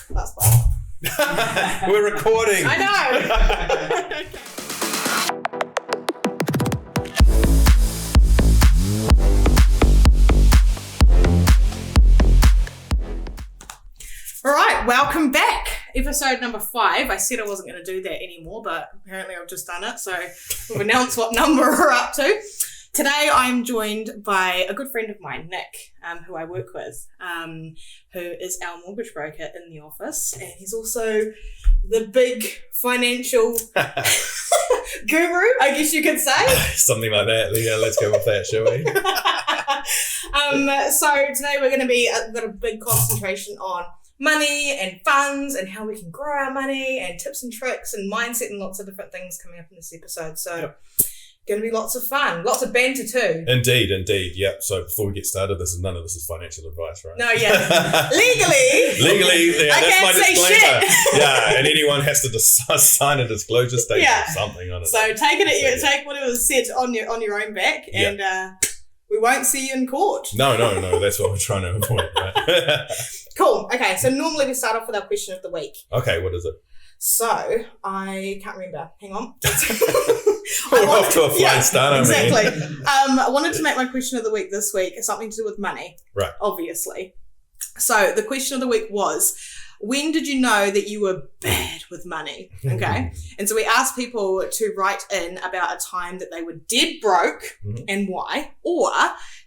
That's fine. We're recording. I know. All right, welcome back. Episode number 5. I said I wasn't going to do that anymore, but apparently I've just done it. So we'll announce what number we're up to. Today I'm joined by a good friend of mine, Nick, who I work with, who is our mortgage broker in the office. And he's also the big financial guru, I guess you could say. Something like that. Yeah, let's go with that, shall we? So today we're going to be, got a big concentration on money and funds and how we can grow our money and tips and tricks and mindset and lots of different things coming up in this episode. So Yep. Going to be lots of fun, lots of banter too. Indeed. Yep. So before we get started, none of this is financial advice, right? No, yeah. Legally, yeah, I that's my can't say disclaimer. shit. Yeah, and anyone has to sign a disclosure statement or something on it. So take whatever was said on your own back, and we won't see you in court. No. That's what we're trying to avoid, right? Cool. Okay, so normally we start off with our question of the week. Okay, what is it? So I can't remember. Hang on. We're off to a flying start, exactly. I wanted to make my question of the week this week something to do with money. Right. Obviously. So the question of the week was, when did you know that you were bad with money? Okay. And so we asked people to write in about a time that they were dead broke and why, or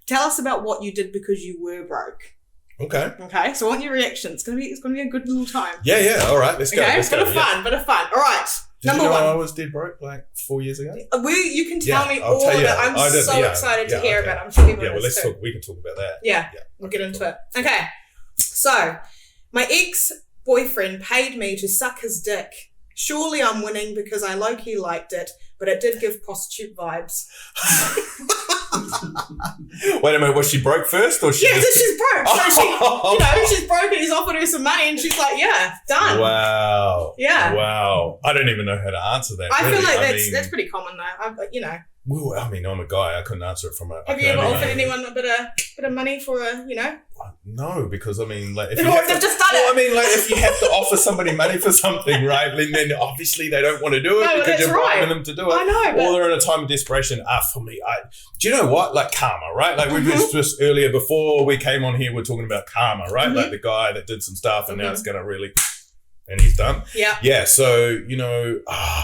tell us about what you did because you were broke. Okay. So I want your reaction. It's gonna be a good little time. Yeah. All right, let's go. Okay, Let's bit go. of fun. All right. Did Number you know one. I was dead broke like 4 years ago? You can tell me I'll all tell of you. it. I'm excited to hear okay. about it. I'm sure people Yeah, too. we can talk about that. Yeah, we'll get into it. Okay, so my ex-boyfriend paid me to suck his dick. Surely I'm winning because I low-key liked it, but it did give prostitute vibes. Wait a minute, was she broke first or she Yeah, so just... she's broke. So she's broke and he's offered her some money and she's like, yeah, done. Wow. Yeah. Wow. I don't even know how to answer that. I really. feel like that's pretty common though. Well, I mean, I'm a guy. I couldn't answer it from a... Have you ever offered anyone a bit of money for No, because I mean, like... They've just done it. Well, I mean, like, if you have to offer somebody money for something, right, then obviously they don't want to do it because you're bribing them to do it. I know, but... Or they're in a time of desperation. For me, do you know what? Like karma, right? Like we just earlier, before we came on here, we're talking about karma, right? Like the guy that did some stuff and now it's going to really... And he's done. Yeah. Yeah. So,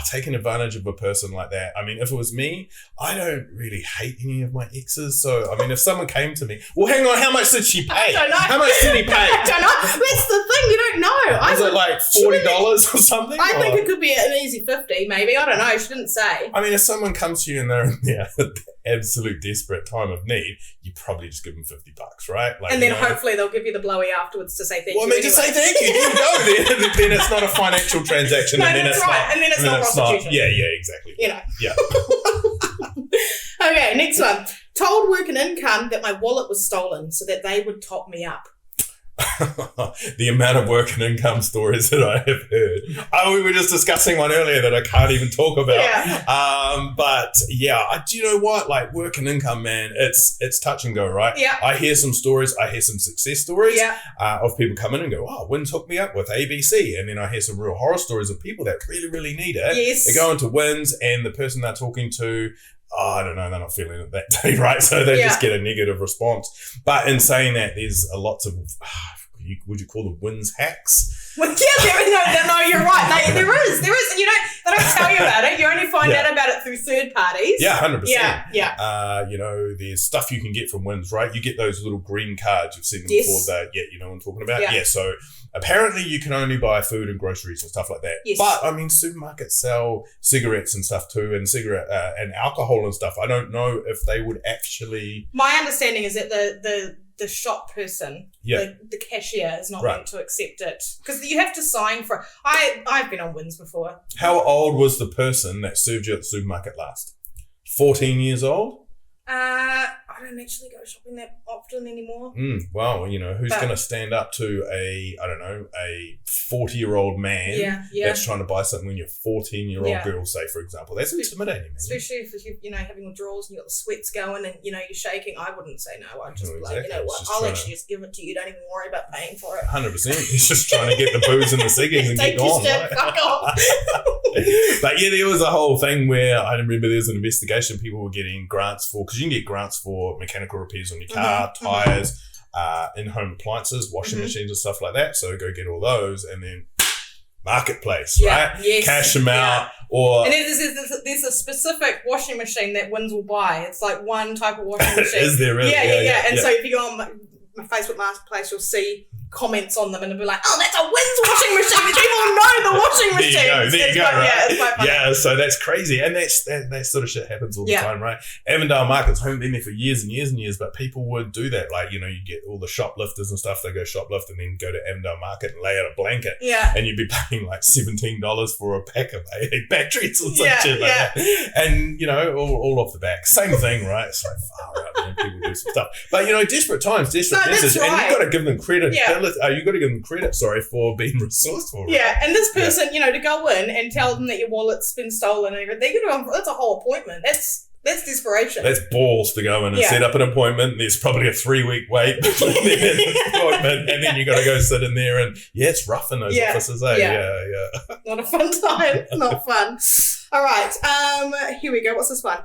taking advantage of a person like that. I mean, if it was me, I don't really hate any of my exes. So, I mean, if someone came to me, well, hang on, how much did she pay? I don't know. How much did he pay? I don't know. That's the thing. You don't know. Was it like $40 or something? I think it could be an easy 50, maybe. I don't know. She didn't say. I mean, if someone comes to you and they're in the absolute desperate time of need, you probably just give them $50, right? Like, and then hopefully they'll give you the blowy afterwards to say thank you. Well, I mean, just say thank you. There you go. Then it's not a financial transaction. No, and then that's it's right. not, and then it's not prostitution. Yeah, exactly. Yeah. Okay, next one. Told work and income that my wallet was stolen so that they would top me up. The amount of work and income stories that I have heard. We were just discussing one earlier that I can't even talk about. Yeah. But yeah, do you know what? Like work and income, man, it's touch and go, right? Yeah. I hear some stories. I hear some success stories of people come in and go, oh, Wins hooked me up with ABC. And then I hear some real horror stories of people that really, really need it. Yes. They go into Wins and the person they're talking to, I don't know, they're not feeling it that day, right? So they just get a negative response. But in saying that, there's a lots of, would you call them Wins hacks? Well, yeah, no, you're right. There is. They don't tell you about it. You only find out about it through third parties. Yeah, 100%. Yeah. There's stuff you can get from Wins, right? You get those little green cards. You've seen them before. You know what I'm talking about? Yeah. So apparently you can only buy food and groceries and stuff like that. Yes. But I mean, supermarkets sell cigarettes and stuff too, and and alcohol and stuff. I don't know if they would actually. My understanding is that the shop person, the cashier, is not meant to accept it because you have to sign for. I've been on Wins before. How old was the person that served you at the supermarket last? 14 years old? I I don't actually go shopping that often anymore. Well, who's going to stand up to a 40-year-old man that's trying to buy something when you're a 14-year-old girl, say, for example? That's intimidating, man. Especially if you're, having withdrawals and you got the sweats going and, you're shaking. I wouldn't say no. I'd just be like, you know what? I'll actually just give it to you. Don't even worry about paying for it. 100%. He's just trying to get the booze and the ciggies and get gone. Right? Fuck off. But there was a whole thing where I remember there was an investigation. People were getting grants because you can get grants for mechanical repairs on your car, tyres, in-home appliances, washing machines and stuff like that. So go get all those and then marketplace, right? Yes. Cash them out. And there's a specific washing machine that Wins will buy. It's like one type of washing machine. Is there really? Yeah. And so if you go on my Facebook Marketplace, you'll see comments on them and it'll be like, oh, that's a Wins washing machine. People know the washing machine. There you go, right? Yeah, it's quite funny. Yeah, so that's crazy. And that sort of shit happens all the time, right? Avondale Markets haven't been there for years and years and years, but people would do that. Like, you get all the shoplifters and stuff, they go shoplift and then go to Avondale Market and lay out a blanket. Yeah. And you'd be paying like $17 for a pack of AA batteries or some shit like that. And, all off the back. Same thing, right? It's like far out when people do some stuff. But, desperate times, desperate message. Right. And you've got to give them credit. Yeah. You've got to give them credit, for being resourceful. Right? Yeah, and this person, to go in and tell them that your wallet's been stolen and everything, that's a whole appointment. That's desperation. That's balls to go in and set up an appointment. There's probably a 3-week wait between the appointment, and then you got to go sit in there and it's rough in those offices. Yeah. Not a fun time. Not fun. All right. Here we go. What's this one?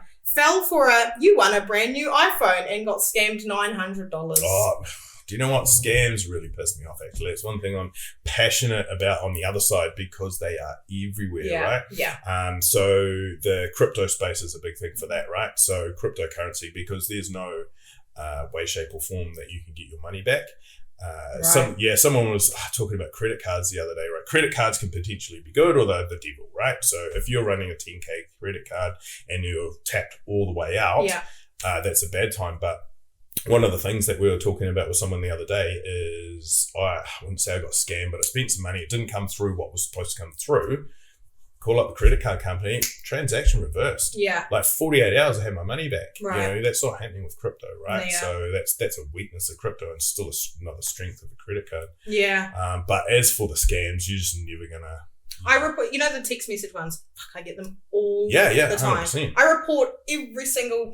You won a brand new iPhone and got scammed $900. Oh. Do you know what? Scams really piss me off, actually. It's one thing I'm passionate about on the other side because they are everywhere, right? Yeah. So the crypto space is a big thing for that, right? So cryptocurrency, because there's no way, shape or form that you can get your money back. Someone was talking about credit cards the other day, right? Credit cards can potentially be good or the devil, right? So if you're running a 10K credit card and you're tapped all the way out, that's a bad time. But one of the things that we were talking about with someone the other day is, I wouldn't say I got scammed, but I spent some money. It didn't come through what was supposed to come through. Call up the credit card company, transaction reversed. Yeah. Like 48 hours, I had my money back. Right. That's not happening with crypto, right? Yeah. So that's a weakness of crypto and still another strength of a credit card. Yeah. But as for the scams, you're just never going to... I report, the text message ones. I get them all the time. 100%. I report every single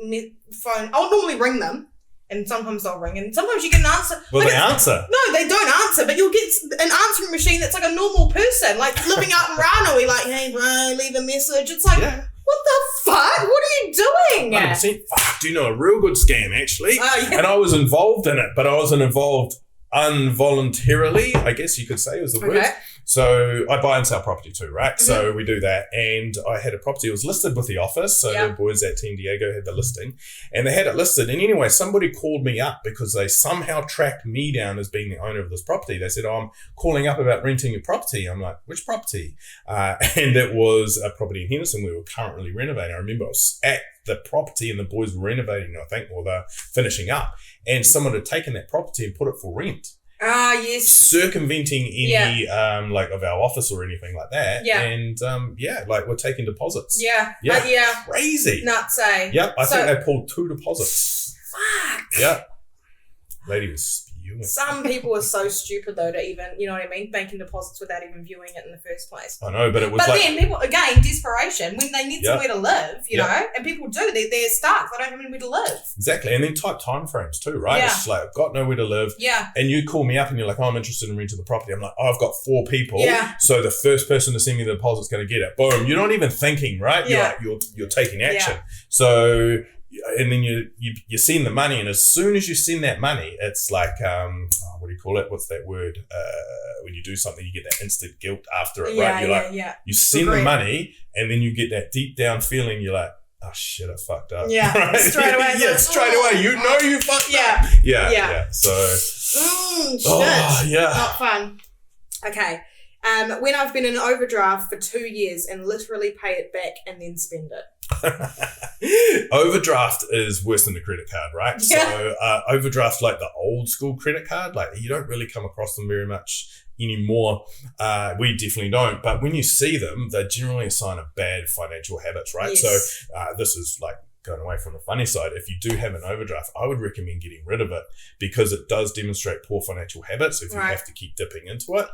phone. I'll normally ring them. And sometimes they'll ring, and sometimes you get an answer. Well, they answer. No, they don't answer, but you'll get an answering machine that's like a normal person, like living out in Ranui, like, hey, bro, leave a message. It's like, what the fuck? What are you doing? 100%. Fuck, do you know a real good scam, actually? And I was involved in it, but I wasn't involved involuntarily, I guess you could say was the word. So I buy and sell property too, right? Mm-hmm. So we do that. And I had a property, it was listed with the office. So the boys at Team Diego had the listing and they had it listed. And anyway, somebody called me up because they somehow tracked me down as being the owner of this property. They said, I'm calling up about renting your property. I'm like, which property? And it was a property in Henderson we were currently renovating. I remember I was at the property and the boys were renovating, I think, or they're finishing up. And someone had taken that property and put it for rent. Yes. Circumventing any like of our office or anything like that. Yeah. And like we're taking deposits. Yeah. Crazy. Nuts, eh? Yep. I think they pulled 2 deposits. Fuck. Yep. Lady was spewing. Some people are so stupid though to even, you know what I mean, making deposits without even viewing it in the first place. I know, but it was But then people, again, desperation, when they need somewhere to live, you know, and people do, they're stuck, they don't have anywhere to live. Exactly, and then tight time frames too, right? It's just like, I've got nowhere to live. Yeah. And you call me up and you're like, oh, I'm interested in renting the property. I'm like, oh, I've got 4 people. Yeah. So the first person to send me the deposit's going to get it. Boom. You're not even thinking, right? Yeah. You're taking action. Yeah. So... And then you send the money, and as soon as you send that money, it's like what do you call it? What's that word? When you do something, you get that instant guilt after it, right? You're you send the money, and then you get that deep down feeling. You're like, oh shit, I fucked up. Yeah, right? Straight away. Straight away. You know you fucked up. Yeah. So, shit. Not fun. Okay. When I've been in overdraft for 2 years and literally pay it back and then spend it. Overdraft is worse than the credit card, right? Yeah. So overdraft, like the old school credit card, like you don't really come across them very much anymore. We definitely don't. But when you see them, they're generally a sign of bad financial habits, right? Yes. So this is like going away from the funny side, if you do have an overdraft, I would recommend getting rid of it because it does demonstrate poor financial habits. If you have to keep dipping into it,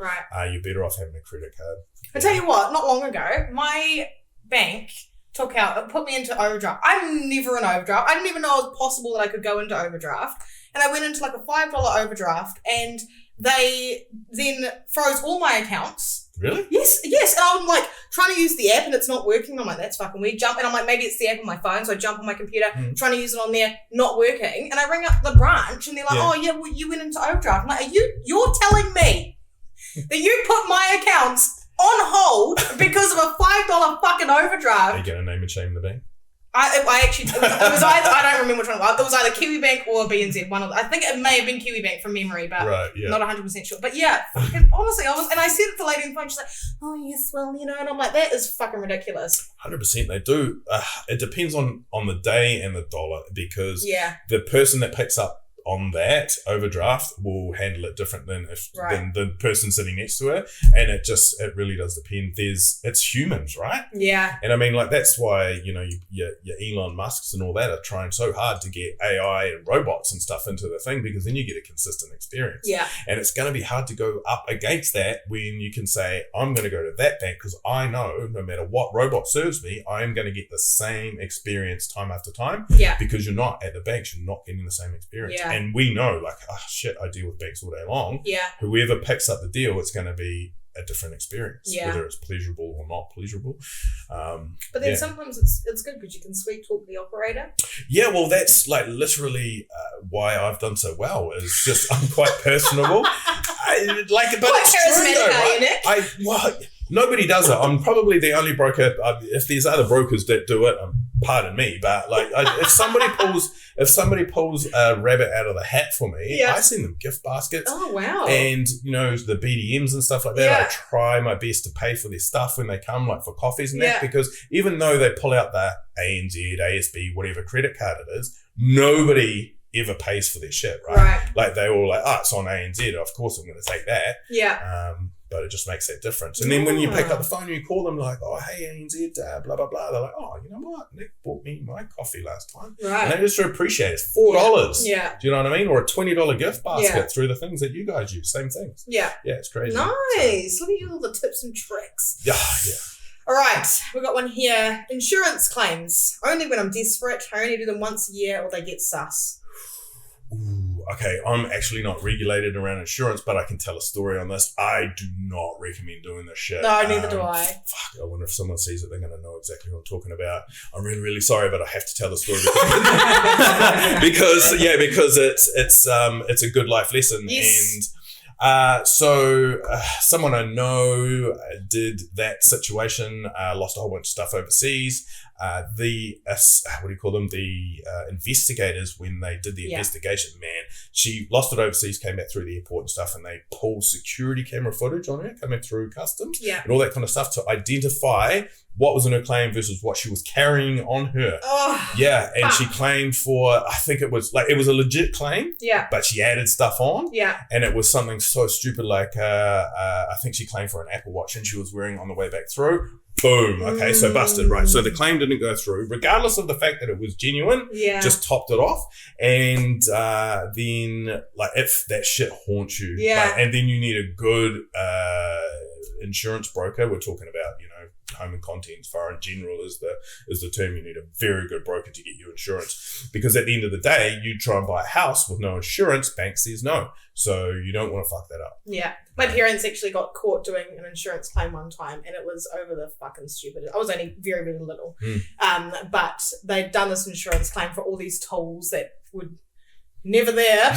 you're better off having a credit card. I tell you what, not long ago, my bank put me into overdraft. I'm never in overdraft. I didn't even know it was possible that I could go into overdraft. And I went into like a $5 overdraft and they then froze all my accounts. Really? Yes. And I'm like trying to use the app and it's not working. I'm like, that's fucking weird. And I'm like, maybe it's the app on my phone. So I jump on my computer, trying to use it on there, not working. And I ring up the branch and they're like, oh yeah, well, you went into overdraft. I'm like, you're telling me that you put my accounts on hold because of a $5 fucking overdraft? Are you going to name and shame the bank? I actually, it was either, I don't remember which one it was. It was either Kiwi Bank or BNZ. I think it may have been Kiwi Bank from memory, but not 100% sure. But yeah, fucking, honestly, and I said it to the lady on the phone, she's like, oh yes, well, and I'm like, that is fucking ridiculous. 100% they do. It depends on the day and the dollar because the person that picks up on that overdraft will handle it different than the person sitting next to her, and it really does depend. It's humans, right? Yeah. And I mean, like that's why your Elon Musks and all that are trying so hard to get AI and robots and stuff into the thing because then you get a consistent experience. Yeah. And it's going to be hard to go up against that when you can say, I'm going to go to that bank because I know no matter what robot serves me, I am going to get the same experience time after time. Yeah. Because you're not at the banks, you're not getting the same experience. Yeah. And we know, like, oh shit, I deal with banks all day long. Yeah. Whoever picks up the deal, it's going to be a different experience, whether it's pleasurable or not pleasurable. But then sometimes it's good because you can sweet talk the operator. Yeah, well, that's like literally why I've done so well. Is just I'm quite personable. But it's true though, right? Nobody does it. I'm probably the only broker. If there's other brokers that do it, pardon me, but like if somebody pulls a rabbit out of the hat for me, I send them gift baskets. Oh wow! And the BDMs and stuff like that. I try my best to pay for their stuff when they come, like for coffees and that, because even though they pull out the ANZ, ASB, whatever credit card it is, nobody ever pays for their shit, right? Like they all like, it's on ANZ. Of course, I'm going to take that. Yeah. But it just makes that difference. And then when you pick up the phone and you call them like, oh, hey, ANZ, blah, blah, blah. They're like, oh, you know what? Nick bought me my coffee last time. Right. And they just appreciate it. $4. Yeah. Do you know what I mean? Or a $20 gift basket through the things that you guys use. Same things. Yeah. Yeah, it's crazy. Nice. Look at you, all the tips and tricks. Yeah. All right. We've got one here. Insurance claims. Only when I'm desperate. I only do them once a year or they get sus. Ooh, okay, I'm actually not regulated around insurance, but I can tell a story on this. I do not recommend doing this shit. No, neither do I. Fuck, I wonder if someone sees it, they're going to know exactly what I'm talking about. I'm really, really sorry, but I have to tell the story because it's a good life lesson. Yes. And so someone I know did that situation, lost a whole bunch of stuff overseas. The investigators, when they did the investigation, man, she lost it overseas, came back through the airport and stuff, and they pulled security camera footage on her coming through customs and all that kind of stuff to identify what was in her claim versus what she was carrying on her. Oh, and she claimed for, I think it was a legit claim, but she added stuff on, and it was something so stupid like I think she claimed for an Apple Watch and she was wearing on the way back through. Boom. Okay, so busted, right? So the claim didn't go through, regardless of the fact that it was genuine. Just topped it off, and then like if that shit haunts you, and then you need a good insurance broker. We're talking about home and contents, foreign general is the term. You need a very good broker to get you insurance, because at the end of the day, you try and buy a house with no insurance, bank says no, so you don't want to fuck that up. My parents actually got caught doing an insurance claim one time, and it was over the fucking stupid. I was only very, very little, but they'd done this insurance claim for all these tools that would never there.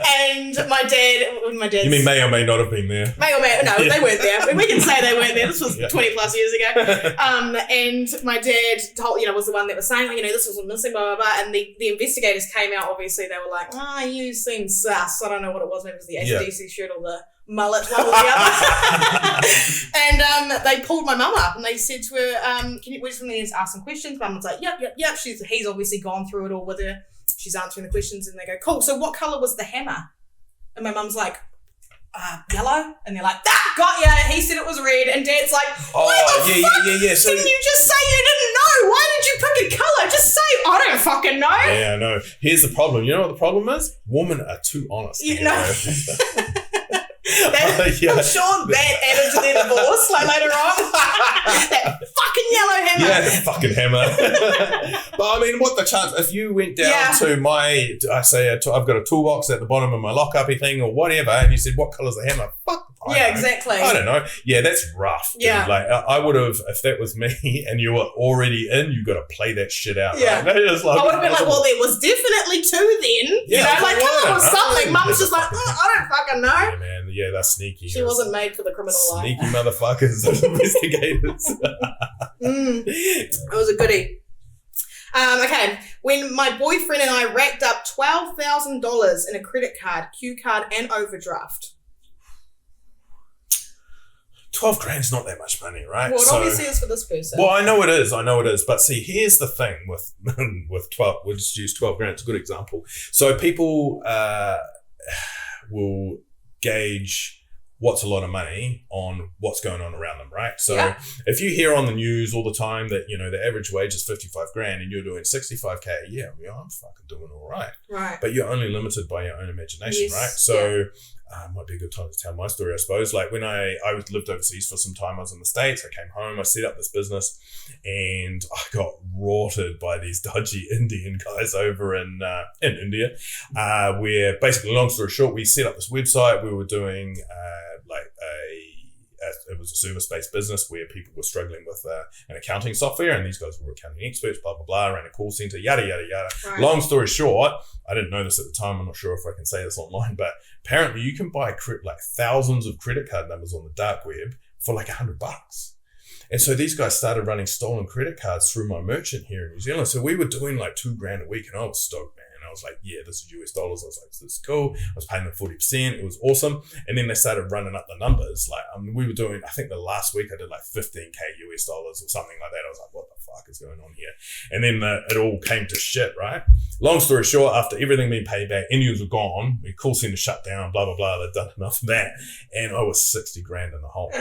And my dad. You mean may or may not have been there? No, they weren't there. We can say they weren't there. This was 20 plus years ago. And my dad told, was the one that was saying, this was missing, blah, blah, blah. And the investigators came out, obviously, they were like, you seem sus. I don't know what it was. Maybe it was the AC/DC shirt or the mullet, one or the other. And they pulled my mum up and they said to her, we just need to ask some questions. Mum was like, yep. He's obviously gone through it all with her. She's answering the questions and they go, cool, so what colour was the hammer? And my mum's like, yellow. And they're like, got ya. He said it was red. And Dad's like, why the fuck didn't you just say you didn't know? why did you pick a colour? Just say, I don't fucking know. Yeah, I know. Here's the problem. You know what the problem is? Women are too honest. You know. I'm sure that added to their divorce later on. That fucking yellow hammer. Yeah, that fucking hammer. But I mean, what the chance if you went down to my, I've got a toolbox at the bottom of my lock-uppy thing or whatever, and you said, what colour's the hammer? Fuck. Exactly. I don't know. Yeah, that's rough. Dude. Yeah. Like, I would have, if that was me and you were already in, you got to play that shit out. Yeah. Right? I would have been like, well, there was definitely two then. Yeah, you know, like, come on with something. Mum's just like, I don't fucking know. Yeah, man. Yeah, that's sneaky. She wasn't made for the criminal life. Sneaky motherfuckers, those investigators. It was a goodie. Okay, when my boyfriend and I racked up $12,000 in a credit card, Q card, and overdraft. 12 grand's not that much money, right? Well, it obviously is for this person. Well, I know it is. But see, here's the thing with 12, we'll just use 12 grand. It's a good example. So people will gauge what's a lot of money on what's going on around them, right? So if you hear on the news all the time that, you know, the average wage is 55 grand and you're doing 65K a year, I mean, I'm fucking doing all right. Right. But you're only limited by your own imagination, right? So might be a good time to tell my story, I suppose. Like when I lived overseas for some time, I was in the States, I came home, I set up this business and I got rorted by these dodgy Indian guys over in India, where basically, long story short, we set up this website. We were doing it was a service-based business where people were struggling with an accounting software, and these guys were accounting experts, blah, blah, blah, ran a call center, yada, yada, yada. Right. Long story short, I didn't know this at the time. I'm not sure if I can say this online, but apparently you can buy thousands of credit card numbers on the dark web for like $100. And so these guys started running stolen credit cards through my merchant here in New Zealand. So we were doing like $2,000 a week, and I was stoked, man. I was like, yeah, this is US dollars. I was like, this is cool. I was paying them 40%. It was awesome. And then they started running up the numbers. Like, we were doing, I think the last week I did like 15K US dollars or something like that. I was like, what the fuck is going on here? And then it all came to shit, right? Long story short, after everything being paid back, Indians were gone. The call center shut down, blah, blah, blah. They'd done enough of that. And I was $60,000 in the hole.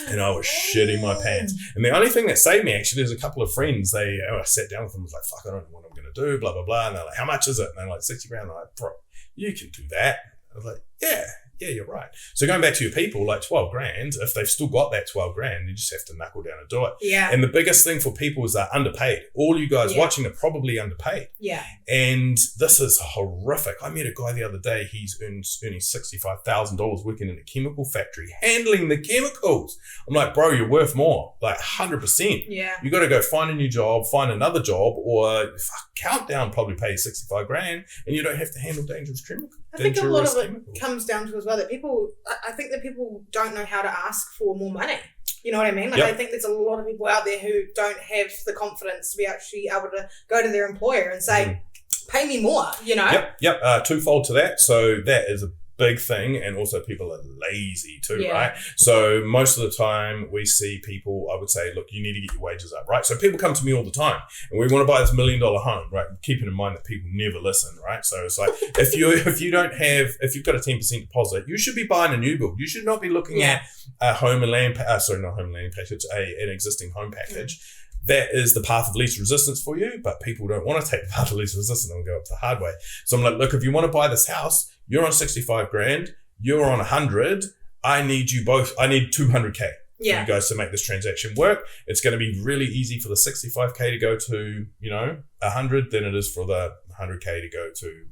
And I was shitting my pants. And the only thing that saved me, actually, there's a couple of friends. I sat down with them and was like, fuck, I don't know what I'm going to do, blah, blah, blah. And they're like, how much is it? And they're like, $60,000. I'm like, bro, you can do that. I was like, yeah, you're right. So going back to your people, like 12 grand, if they've still got that 12 grand, you just have to knuckle down and do it. Yeah. And the biggest thing for people is they're underpaid. All you guys watching are probably underpaid. Yeah. And this is horrific. I met a guy the other day, he's earning $65,000 working in a chemical factory, handling the chemicals. I'm like, bro, you're worth more, like 100%. Yeah. You got to go find a new job, find another job, or Countdown probably pays 65 grand and you don't have to handle dangerous chemicals. I think a lot of it comes down to as well that I think that people don't know how to ask for more money. You know what I mean? Like, I think there's a lot of people out there who don't have the confidence to be actually able to go to their employer and say, pay me more, you know? Yep. Twofold to that. So that is a big thing, and also people are lazy too, right? So most of the time we see people, I would say, look, you need to get your wages up, right? So people come to me all the time and we want to buy this $1 million home, right? Keeping in mind that people never listen, right? So it's like, if you've got a 10% deposit, you should be buying a new build. You should not be looking at a home and land, package, an existing home package. That is the path of least resistance for you, but people don't want to take the path of least resistance and go up the hard way. So I'm like, look, if you want to buy this house, you're on 65 grand, you're on 100. I need you both. I need 200K for you guys to make this transaction work. It's going to be really easy for the 65K to go to, 100 than it is for the 100K to go to,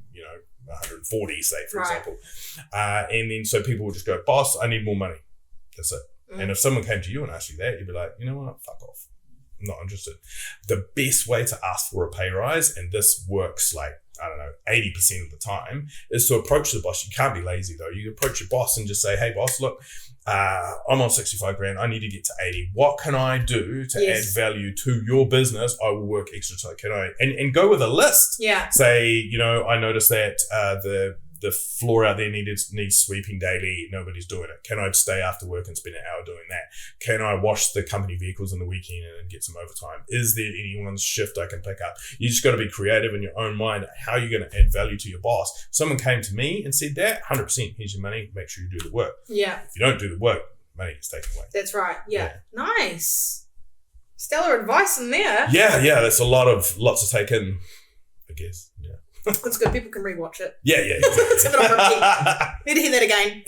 140, say, for example. And then so people will just go, boss, I need more money. That's it. And if someone came to you and asked you that, you'd be like, you know what? Fuck off. I'm not interested. The best way to ask for a pay rise, and this works 80% of the time, is to approach the boss. You can't be lazy though. You approach your boss and just say, hey boss, look, I'm on 65 grand. I need to get to 80. What can I do to add value to your business? I will work extra. So can I, and go with a list. Yeah. Say, I noticed that the floor out there needs sweeping daily. Nobody's doing it. Can I stay after work and spend an hour doing that? Can I wash the company vehicles on the weekend and get some overtime? Is there anyone's shift I can pick up? You just got to be creative in your own mind. How you're going to add value to your boss. Someone came to me and said that, 100%, here's your money. Make sure you do the work. Yeah. If you don't do the work, money gets taken away. That's right. Yeah. Nice. stellar advice in there. Yeah, there's lots to take in, I guess. Yeah. That's good. People can rewatch it. Yeah. It's a bit on repeat. Need to hear that again.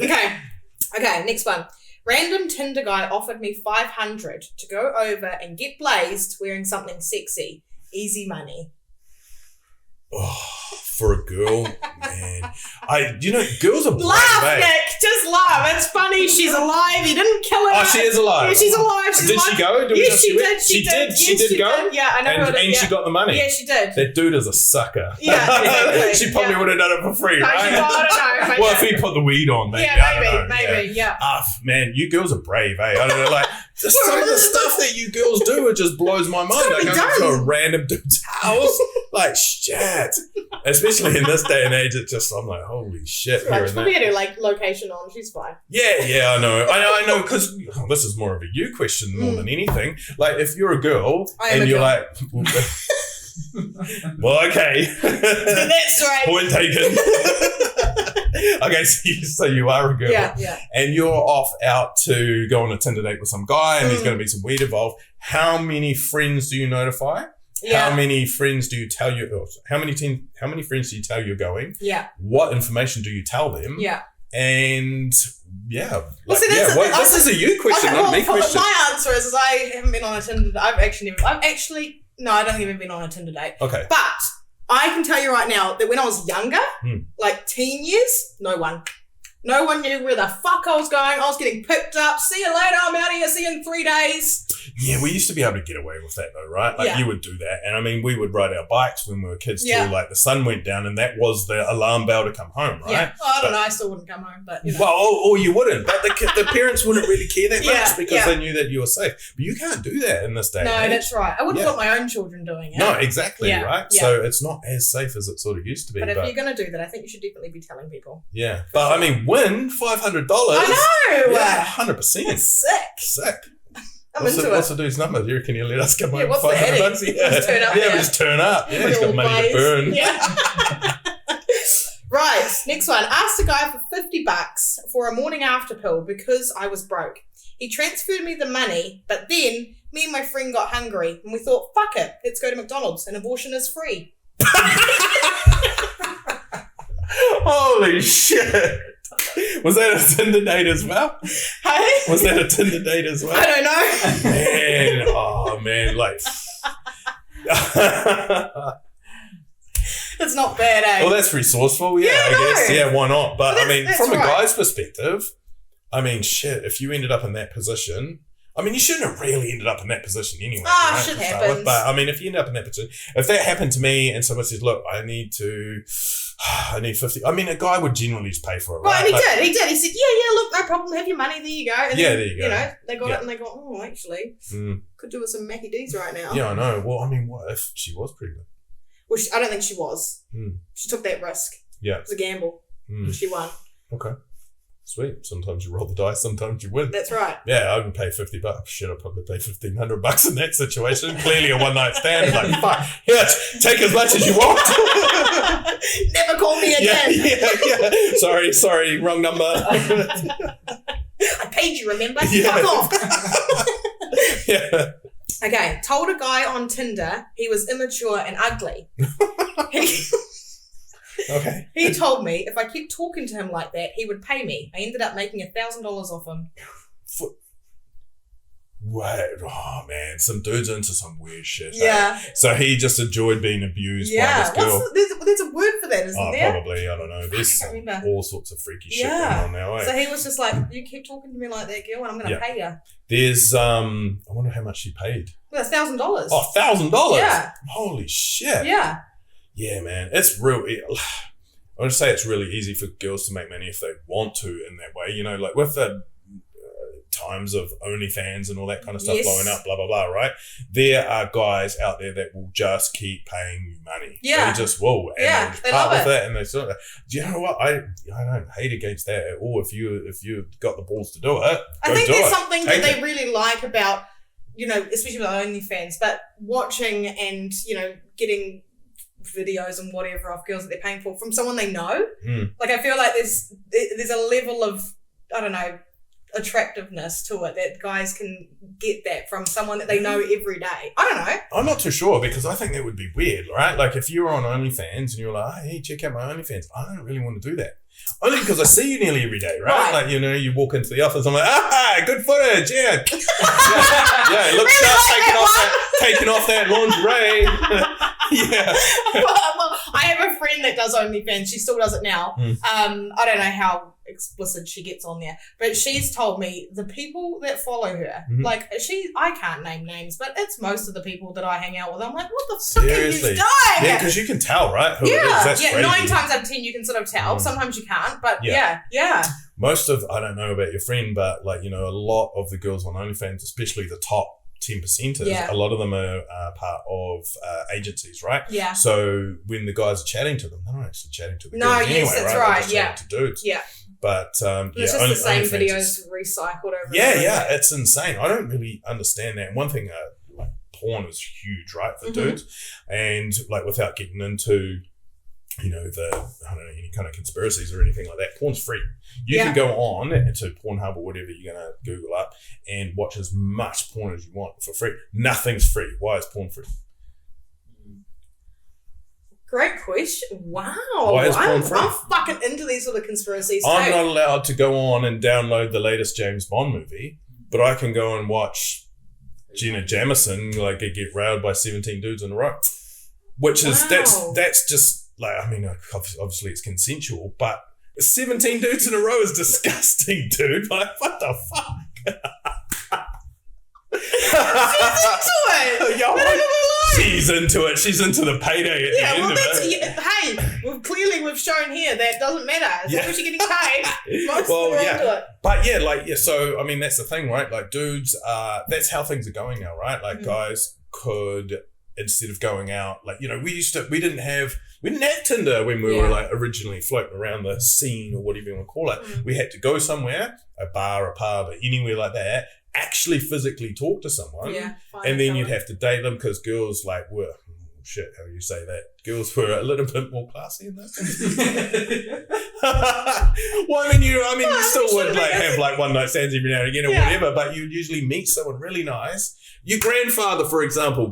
Okay, next one. Random Tinder guy offered me $500 to go over and get blazed wearing something sexy. Easy money. Oh, for a girl, man. Girls are brave. Laugh, Nick. Just laugh. It's funny. She's alive. You didn't kill her. Oh, she is alive. Yeah, she's alive. Did she go? Yes, she did. She did go? Yeah, I know. And she got the money. Yeah, she did. That dude is a sucker. Yeah, exactly. She probably would have done it for free, right? I don't know. Well, if he put the weed on, maybe. Yeah, maybe. Yeah. Man, you girls are brave, eh? I don't know, like, some of the stuff that you girls do, it just blows my mind. Like, going to a random dude's house, like, shit. Especially in this day and age, it's just, I'm like, holy shit. Right, she's probably had her location on. She's fine. Yeah, I know. I know, because this is more of a you question more than anything. Like, if you're a girl and you're like, well, okay. That's right. Point taken. Okay, so you are a girl. Yeah. And you're off out to go on a Tinder date with some guy and there's going to be some weed involved. How many friends do you notify? Yeah. How many friends do you tell how many friends do you tell you're going? Yeah. What information do you tell them? Yeah. And yeah. This is a you question, not a me question. My answer is I haven't been on a Tinder date. I don't think I've ever been on a Tinder date. Okay. But I can tell you right now that when I was younger, like teen years, no one knew where the fuck I was going. I was getting picked up. See you later. I'm out of here. See you in 3 days. Yeah, we used to be able to get away with that though, right? Like you would do that. And I mean, we would ride our bikes when we were kids till like the sun went down and that was the alarm bell to come home, right? Yeah. Well, I don't know. I still wouldn't come home, but you know. Well, or you wouldn't. But the parents wouldn't really care that much because they knew that you were safe. But you can't do that in this day. No, that's right. I wouldn't want my own children doing it. No, exactly, right? Yeah. So it's not as safe as it sort of used to be. But if you're going to do that, I think you should definitely be telling people. Yeah. But I mean, win $500. I know. Yeah, 100%. It's sick. What's the dude's number? You reckon he'll let us come home? What's the heading? Yeah. Just turn up. Yeah, we just turn up. Yeah, he's got money to burn. Yeah. Right, next one. Asked a guy for $50 for a morning after pill because I was broke. He transferred me the money, but then me and my friend got hungry and we thought, fuck it, let's go to McDonald's and abortion is free. Holy shit. Was that a Tinder date as well? Hey? Was that a Tinder date as well? I don't know. Man, like... It's not bad, eh? Well, that's resourceful, I guess. Yeah, why not? But I mean, from a guy's perspective, I mean, shit, if you ended up in that position... I mean, you shouldn't have really ended up in that position anyway. Right? Shit happens. But I mean, if you end up in that position, if that happened to me and someone says, look, I need 50. I mean, a guy would generally just pay for it, right? Well, he did. He said, yeah, look, no problem. Have your money. There you go. And then, there you go. You know, they got it and they go, oh, actually, could do with some Mackie D's right now. Yeah, I know. Well, I mean, what if she was pregnant? Well, I don't think she was. She took that risk. Yeah. It was a gamble. And she won. Okay. Sweet. Sometimes you roll the dice, sometimes you win. That's right. Yeah, I would pay $50. Shit, I'd probably pay $1,500 in that situation. Clearly a one-night stand. Like, fuck, here, take as much as you want. Never call me again. Yeah. Sorry, wrong number. I paid you, remember? Yeah. Fuck off. Yeah. Okay, told a guy on Tinder he was immature and ugly. Okay. He told me if I kept talking to him like that, he would pay me. I ended up making $1,000 off him. Wait, oh man, some dude's into some weird shit. Yeah. Hey? So he just enjoyed being abused by this girl. There's a word for that, isn't there? Probably, I don't know. There's all sorts of freaky shit going on now. Eh? So he was just like, you keep talking to me like that, girl, and I'm going to pay you. There's, I wonder how much she paid. Well, $1,000. Oh, $1,000? Yeah. Holy shit. Yeah. Yeah, man. It's really, I would say it's really easy for girls to make money if they want to in that way. You know, like with the times of OnlyFans and all that kind of stuff blowing up, blah, blah, blah, right? There are guys out there that will just keep paying you money. Yeah. They just will. And yeah, they part with it. And they sort of, do you know what? I don't hate against that at all. If you've got the balls to do it, I think there's something that they really like about, you know, especially with OnlyFans, but watching and, you know, getting videos and whatever of girls that they're paying for from someone they know. Like I feel like there's a level of, I don't know, attractiveness to it that guys can get that from someone that they know every day. I don't know. I'm not too sure because I think that would be weird, right? Like if you were on OnlyFans and you're like, hey, check out my OnlyFans. I don't really want to do that. Only because I see you nearly every day, right? Like, you know, you walk into the office, I'm like, good footage, yeah. Yeah, it looks sharp, taking off that lingerie. Yeah. Well, I have a friend that does OnlyFans. She still does it now. I don't know how explicit she gets on there, but she's told me the people that follow her, like I can't name names, but it's most of the people that I hang out with. I'm like, what the fuck are you doing? Yeah, because you can tell, right? Who it is. That's crazy. 9 times out of 10 you can sort of tell. Sometimes you can't, but yeah. Most of, I don't know about your friend, but like, you know, a lot of the girls on OnlyFans, especially the top 10%ers, a lot of them are part of agencies, right? Yeah. So when the guys are chatting to them, they're not actually chatting to the girls anyway, that's right? Right. Just chatting to dudes. Yeah. But it's just the same videos recycled over. Yeah, it's insane. I don't really understand that. And one thing, like porn is huge, right, for dudes, and like without getting into, you know, I don't know, any kind of conspiracies or anything like that. Porn's free. You can go on to Pornhub or whatever you're gonna Google up and watch as much porn as you want for free. Nothing's free. Why is porn free? Great question. Wow. Why is porn free? I'm fucking into these sort of conspiracies too. I'm not allowed to go on and download the latest James Bond movie, but I can go and watch Gina Jamison like get railed by 17 dudes in a row. Which is, that's just like, I mean, obviously it's consensual, but 17 dudes in a row is disgusting, dude. Like, what the fuck? She's into it. She's into the payday at the end of it. Hey, we've shown here that doesn't matter. As long as you're getting paid, most well, of them are into it. But so, I mean, that's the thing, right? Like, dudes, that's how things are going now, right? Like, guys could, instead of going out, like, you know, we didn't have Tinder when we were like originally floating around the scene or whatever you want to call it. We had to go somewhere, a bar, a pub, anywhere like that, actually physically talk to someone, and then you'd have to date them because girls like were, how do you say that? Girls were a little bit more classy in that sense. Well, I mean, you still would like have like one night stands every now and again or whatever, but you'd usually meet someone really nice. Your grandfather, for example,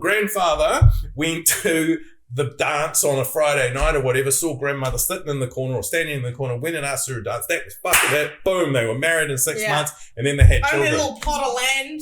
went to the dance on a Friday night or whatever, saw grandmother sitting in the corner or standing in the corner, went and asked her to dance. That was fucking it. Boom, they were married in 6 months and then they had children. Only a little plot of land.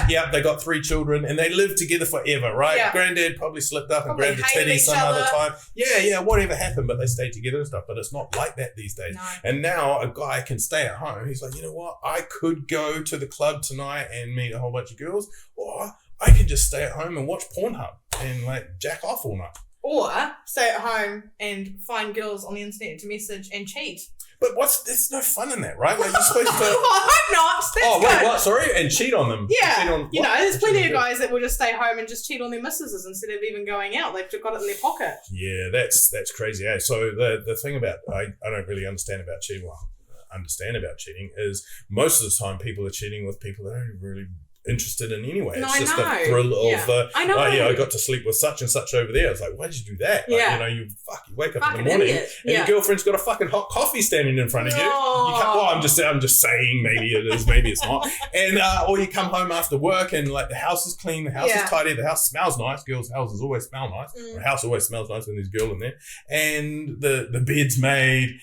Yeah, they got 3 children and they lived together forever, right? Yeah. Granddad probably slipped up and grabbed a titty some other time. Yeah, whatever happened, but they stayed together and stuff. But it's not like that these days. No. And now a guy can stay at home. He's like, you know what? I could go to the club tonight and meet a whole bunch of girls, or I can just stay at home and watch Pornhub and like jack off all night. Or stay at home and find girls on the internet to message and cheat. But there's no fun in that, right? Like you're supposed to. I hope not. That's good. What? Sorry? And cheat on them. Yeah. There's plenty of guys that will just stay home and just cheat on their missuses instead of even going out. They've just got it in their pocket. Yeah, that's crazy. Eh? So the thing about, I don't really understand about cheating is most of the time people are cheating with people that aren't really interested in anyway. It's just the thrill of I got to sleep with such and such over there. It's like, why did you do that? Like, you wake up in the morning and your girlfriend's got a fucking hot coffee standing in front of you. I'm just saying, maybe it is, maybe it's not. And or you come home after work and like the house is clean, the house is tidy, the house smells nice. Girls' houses always smell nice. The house always smells nice when there's a girl in there. And the bed's made.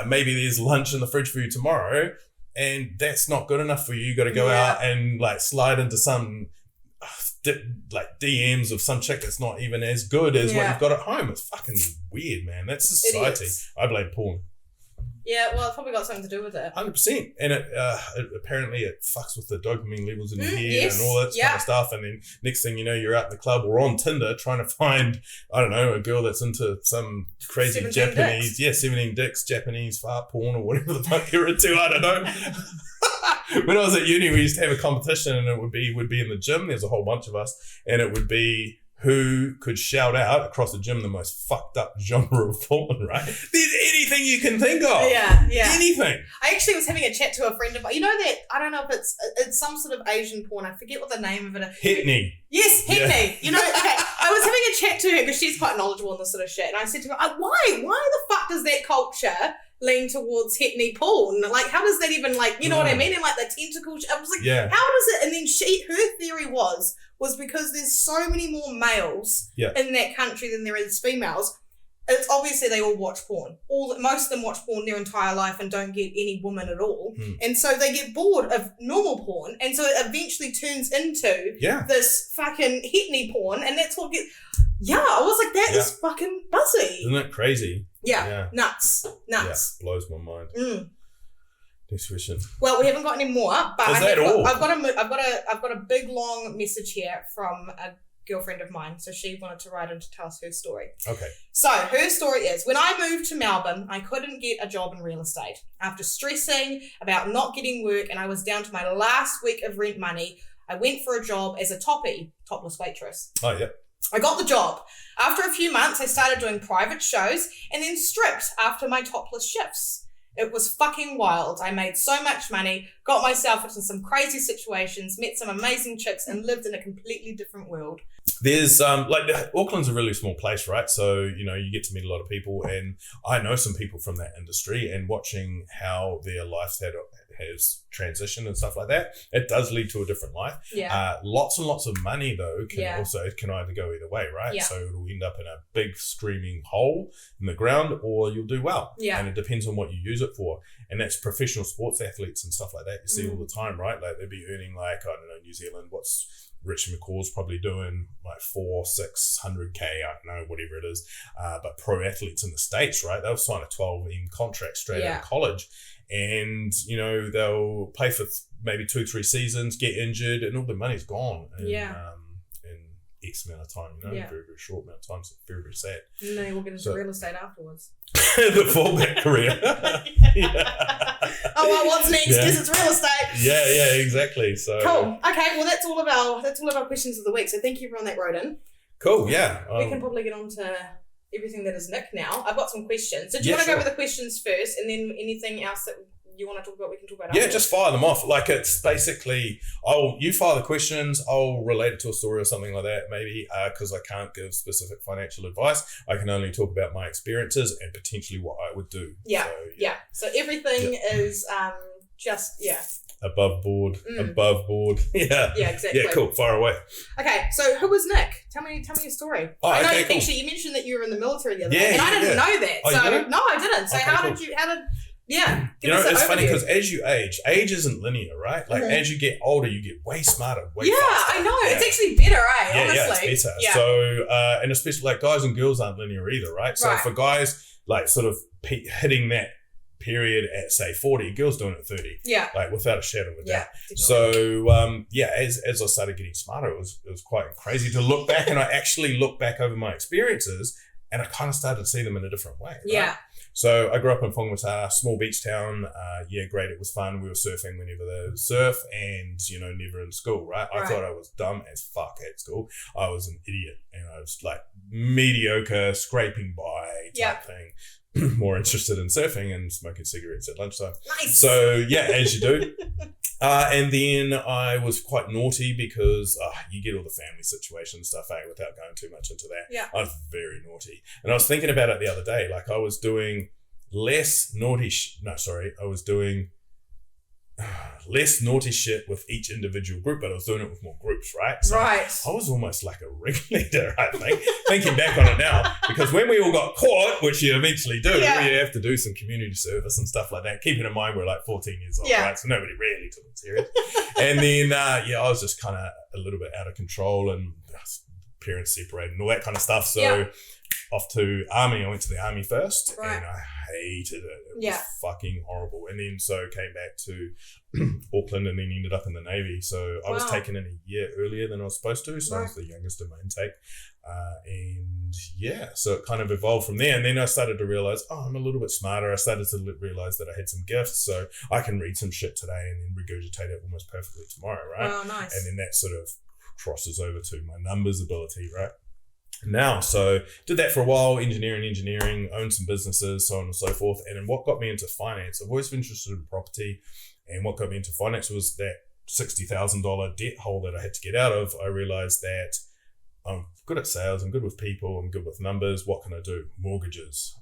Maybe there's lunch in the fridge for you tomorrow. And that's not good enough for you. You got to go out and like slide into some like DMs of some chick that's not even as good as what you've got at home. It's fucking weird, man. That's society. I blame porn. Yeah, well, it's probably got something to do with it. 100%. And it apparently it fucks with the dopamine levels in your head and all that kind of stuff. And then next thing you know, you're out in the club or on Tinder trying to find, I don't know, a girl that's into some crazy 17 dicks, Japanese fart porn or whatever the fuck you're into. I don't know. When I was at uni, we used to have a competition and it would be in the gym. There's a whole bunch of us. And it would be who could shout out across the gym the most fucked up genre of porn, right? There's anything you can think of. Yeah. Anything. I actually was having a chat to a friend of mine. You know that, I don't know if it's some sort of Asian porn. I forget what the name of it is. Hitney. Yes, Hitney. Yeah. You know, okay. I I was having a chat to her because she's quite knowledgeable in this sort of shit, and I said to her, why the fuck does that culture lean towards hetany porn? Like, how does that even, like, you know what I mean? And like the tentacle, I was like, how does it? And then her theory was because there's so many more males in that country than there is females. It's obviously they all watch porn. Most of them watch porn their entire life and don't get any woman at all. And so they get bored of normal porn, and so it eventually turns into this fucking hetany porn, and that's what gets. Yeah, I was like, that is fucking buzzy. Isn't that crazy? Yeah. Nuts. Yeah, blows my mind. Next question. Well, we haven't got any more, but I've got a big long message here from a girlfriend of mine. So she wanted to write in to tell us her story. Okay. So her story is, when I moved to Melbourne, I couldn't get a job in real estate. After stressing about not getting work and I was down to my last week of rent money, I went for a job as a topless waitress. Oh, yeah. I got the job. After a few months, I started doing private shows and then stripped after my topless shifts. It was fucking wild. I made so much money, got myself into some crazy situations, met some amazing chicks, and lived in a completely different world. There's Auckland's a really small place, right? So, you know, you get to meet a lot of people, and I know some people from that industry, and watching how their lifestyle has transitioned and stuff like that, it does lead to a different life. Yeah. Lots and lots of money though can either go either way, right? Yeah. So it'll end up in a big screaming hole in the ground, or you'll do well. Yeah. And it depends on what you use it for. And that's professional sports athletes and stuff like that. You see all the time, right? Like they'll be earning like, I don't know, New Zealand, what's Richard McCaw's probably doing like 400-600K, I don't know, whatever it is. But pro athletes in the States, right? They'll sign a 12-year contract straight out of college. And, you know, they'll play for maybe 2-3 seasons, get injured, and all the money's gone in X amount of time, you know, very, very short amount of time. So very, very sad. And then we'll get into real estate afterwards. The fallback career. Oh, well, what's next? Because it's real estate. Yeah, exactly. So cool. Okay, well, that's all of our questions of the week. So thank you everyone that wrote in. Cool, yeah. We can probably get on to everything that is Nick now. I've got some questions. So do you want to go over the questions first, and then anything else that you want to talk about, we can talk about afterwards? Yeah, just fire them off. Like, it's basically, you fire the questions, I'll relate it to a story or something like that, maybe, because I can't give specific financial advice. I can only talk about my experiences and potentially what I would do. Yeah, so everything is just, above board. Yeah, exactly. Yeah, cool, fire away. Okay, so who was Nick? Tell me your story. I know actually you mentioned that you were in the military the other day, and I didn't know that. No, I didn't. So it's funny because as you age isn't linear, right? Like as you get older, you get way smarter, way faster. I know. Yeah. It's actually better, eh? Honestly. Yeah, it's better. Yeah. So, and especially like guys and girls aren't linear either, right? So for guys, like sort of hitting that period at say 40, girls doing it at 30. Yeah. Like without a shadow of a doubt. So as I started getting smarter, it was quite crazy to look back, and I actually looked back over my experiences and I kind of started to see them in a different way. Right? Yeah. So I grew up in Whangamata, small beach town. Great. It was fun. We were surfing whenever there was surf, and, you know, never in school, right? I thought I was dumb as fuck at school. I was an idiot, and I was like mediocre, scraping by type thing. More interested in surfing and smoking cigarettes at lunchtime. Nice. So as you do. And then I was quite naughty because you get all the family situation stuff, without going too much into that. Yeah. I was very naughty. And I was thinking about it the other day. Like I was doing less naughty shit with each individual group, but I was doing it with more groups, right? So I was almost like a ringleader, I think, thinking back on it now, because when we all got caught, which you eventually do, we have to do some community service and stuff like that, keeping in mind we're like 14 years old, right? So nobody really took it serious. And then, I was just kind of a little bit out of control, and parents separated and all that kind of stuff. So off to army. I went to the army first, and I hated it. It was fucking horrible. And then came back to Auckland, and then ended up in the Navy. So I was taken in a year earlier than I was supposed to. So I was the youngest in my intake. So it kind of evolved from there. And then I started to realize, I'm a little bit smarter. I started to realize that I had some gifts, so I can read some shit today and then regurgitate it almost perfectly tomorrow, right? Oh, nice. And then that sort of crosses over to my numbers ability, right? Now, so did that for a while, engineering, owned some businesses, so on and so forth. And then what got me into finance, I've always been interested in property, and what got me into finance was that $60,000 debt hole that I had to get out of. I realized that I'm good at sales, I'm good with people, I'm good with numbers. What can I do? Mortgages.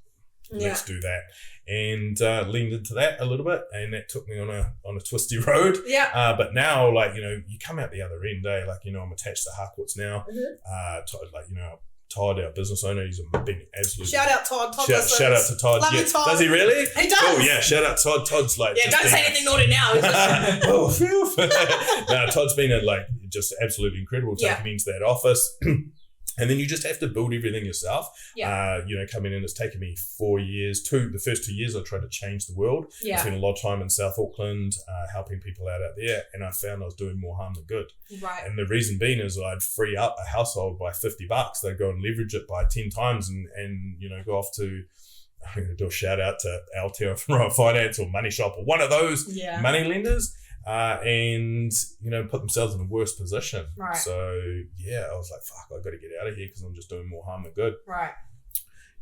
Let's do that. And leaned into that a little bit, and that took me on a twisty road. Yeah. But now, like, you know, you come out the other end, like, you know, I'm attached to Harcourts now. Like, you know, Todd, our business owner, he's a big absolute. Shout out Todd. Shout out to Todd. Love you, Todd. Does he really? He does. Oh yeah, shout out Todd. Todd's like. Yeah, don't say anything naughty now. Oh, phew. No, Todd's been just absolutely incredible taking me into that office. And then you just have to build everything yourself. Yeah. You know, coming in, it's taken me 4 years. The first 2 years, I tried to change the world. Yeah. I spent a lot of time in South Auckland, helping people out there, and I found I was doing more harm than good. Right. And the reason being is I'd free up a household by $50. They'd go and leverage it by 10 times, and you know, go off to. I'm going to do a shout out to Aotearoa Finance or Money Shop or one of those money lenders. And, you know, put themselves in a worse position. Right. So, yeah, I was like, fuck, I've got to get out of here because I'm just doing more harm than good. Right.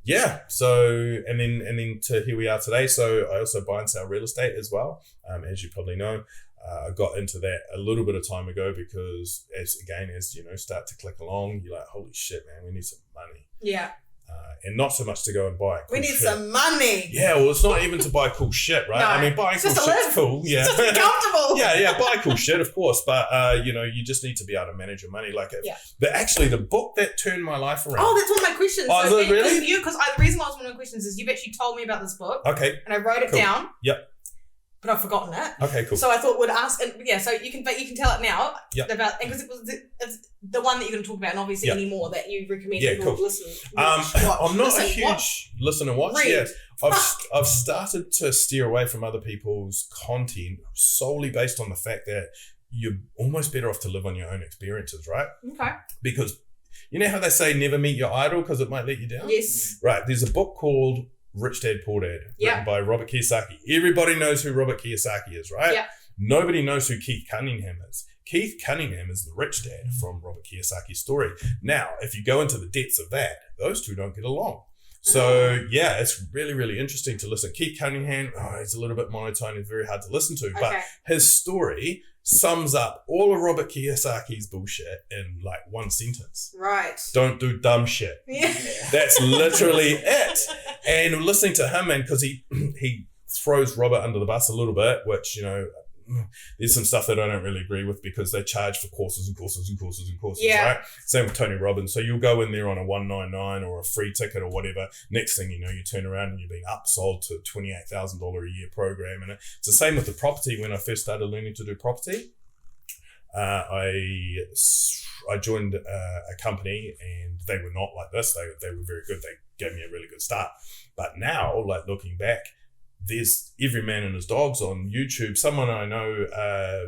Yeah. So, and then to here we are today. So I also buy and sell real estate as well. As you probably know, I got into that a little bit of time ago because as you know, start to click along, you're like, holy shit, man, we need some money. Yeah. And not so much to go and buy cool We need shit. some money. Yeah, well, it's not even to buy cool shit, right? No, I mean, buying cool shit's cool. Yeah. It's just comfortable. yeah, buy cool shit, of course. But, you know, you just need to be able to manage your money. But actually, the book that turned my life around. Oh, that's one of my questions. Oh, so is it really? Because the reason why it's one of my questions is you've actually told me about this book. Okay. And I wrote it down. Yep. But I've forgotten it. Okay, cool. So I thought we'd ask, and so you can tell it now. Yep. About, because it's the one that you're going to talk about, and obviously any more that you recommend people listen. I'm not a huge listen and watch. Read. Yeah, I've started to steer away from other people's content solely based on the fact that you're almost better off to live on your own experiences, right? Okay. Because you know how they say never meet your idol because it might let you down? Yes. Right. There's a book called Rich Dad, Poor Dad, written by Robert Kiyosaki. Everybody knows who Robert Kiyosaki is, right? Yeah. Nobody knows who Keith Cunningham is. Keith Cunningham is the rich dad from Robert Kiyosaki's story. Now, if you go into the depths of that, those two don't get along. So, yeah, it's really, really interesting to listen. Keith Cunningham, he's a little bit monotone. It's very hard to listen to. Okay. But his story sums up all of Robert Kiyosaki's bullshit in like one sentence. Right. Don't do dumb shit. Yeah. That's literally it. And listening to him, and because he throws Robert under the bus a little bit, which, you know, there's some stuff that I don't really agree with because they charge for courses and courses and courses and courses, right? Same with Tony Robbins. So you'll go in there on a $199 or a free ticket or whatever. Next thing you know, you turn around and you're being upsold to a $28,000 a year program. And it's the same with the property. When I first started learning to do property, I joined a company and they were not like this. They were very good. They gave me a really good start. But now, like looking back, there's Every Man and His Dogs on YouTube. Someone I know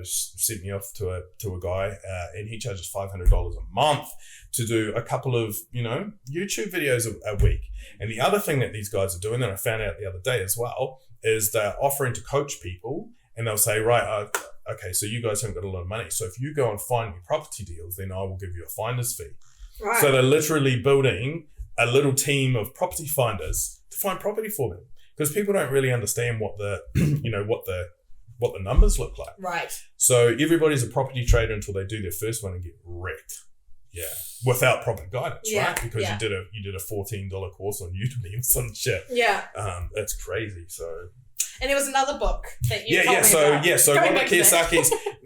sent me off to a guy and he charges $500 a month to do a couple of, you know, YouTube videos a week. And the other thing that these guys are doing that I found out the other day as well is they're offering to coach people, and they'll say, right, okay, so you guys haven't got a lot of money. So if you go and find me property deals, then I will give you a finder's fee. Right. So they're literally building a little team of property finders to find property for them. Because people don't really understand what the, you know, what the numbers look like. Right. So everybody's a property trader until they do their first one and get wrecked. Yeah. Without proper guidance, right? Because you did a $14 course on Udemy or some shit. Yeah. That's crazy. So. And there was another book that you told me about. So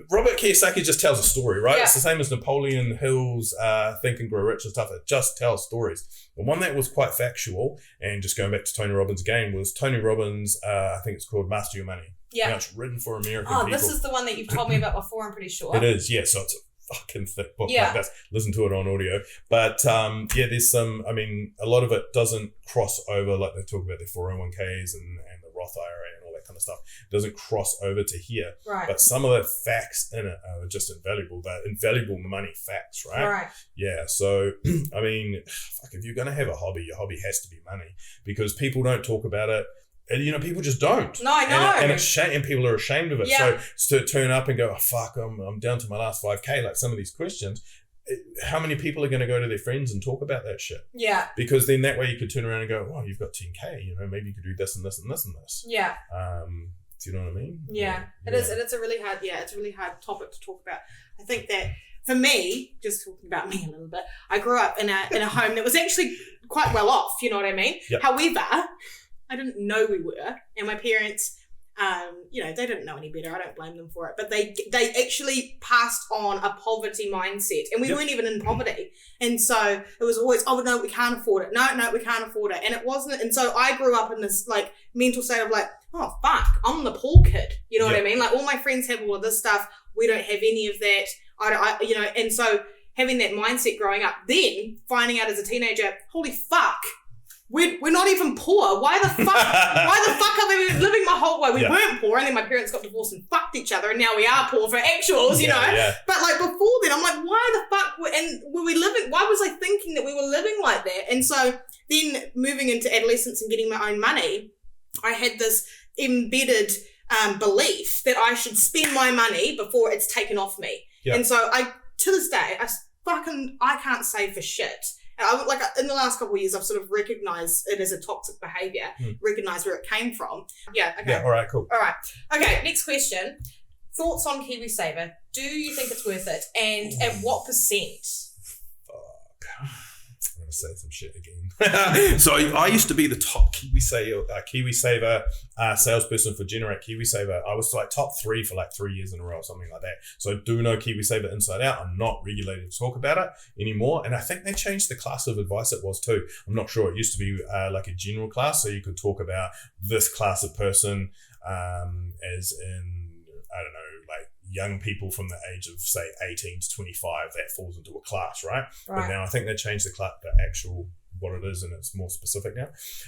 Robert Kiyosaki just tells a story, right? Yeah. It's the same as Napoleon Hill's Think and Grow Rich and stuff. It just tells stories. The one that was quite factual, and just going back to Tony Robbins again, was Tony Robbins, I think it's called Master Your Money. Yeah. Now it's written for American people. This is the one that you've told me about before, I'm pretty sure. It is, yeah. So it's a fucking thick book like that. Listen to it on audio. But there's some, I mean, a lot of it doesn't cross over, like they talk about their 401ks and the Roth IRA and all that kind of stuff. It doesn't cross over to here. Right. But some of the facts in it are just invaluable. They're invaluable money facts, right? Right. Yeah. So, I mean, if you're going to have a hobby, your hobby has to be money because people don't talk about it. And, you know, people just don't. No, I know. And it's and people are ashamed of it. Yeah. So to turn up and go, oh, fuck, I'm down to my last 5K, like some of these questions, how many people are going to go to their friends and talk about that shit? Yeah. Because then that way you could turn around and go, oh, you've got 10K, you know, maybe you could do this and this and this and this. Yeah. Do you know what I mean? Yeah. It is. And it's a really hard topic to talk about. I think that for me, just talking about me a little bit, I grew up in a home that was actually quite well off, you know what I mean? Yep. However, I didn't know we were, and my parents, they didn't know any better. I don't blame them for it, but they actually passed on a poverty mindset, and we weren't even in poverty. And so it was always, oh no, we can't afford it. No, we can't afford it. And it wasn't. And so I grew up in this like mental state of like, oh fuck, I'm the poor kid. You know what I mean? Like all my friends have all of this stuff. We don't have any of that. And so having that mindset growing up, then finding out as a teenager, holy fuck, we're not even poor. Why the fuck have I been living my whole way? We weren't poor, and then my parents got divorced and fucked each other, and now we are poor for actuals, you know? Yeah. But like before then, I'm like, why the fuck were we living? Why was I thinking that we were living like that? And so then moving into adolescence and getting my own money, I had this embedded belief that I should spend my money before it's taken off me. Yep. And so to this day, I can't save for shit. And in the last couple of years, I've sort of recognised it as a toxic behaviour, recognised where it came from. Yeah, okay. Yeah, all right, cool. All right. Okay, next question. Thoughts on KiwiSaver. Do you think it's worth it? And at what percent? Fuck. I'm going to say some shit again. So I used to be the top KiwiSaver salesperson for Generate KiwiSaver. I was like top 3 for like 3 years in a row or something like that. So I do know KiwiSaver inside out. I'm not regulated to talk about it anymore. And I think they changed the class of advice it was too. I'm not sure. It used to be like a general class. So you could talk about this class of person as in, I don't know, like young people from the age of say 18 to 25, that falls into a class, right? But now I think they changed the actual what it is, and it's more specific now.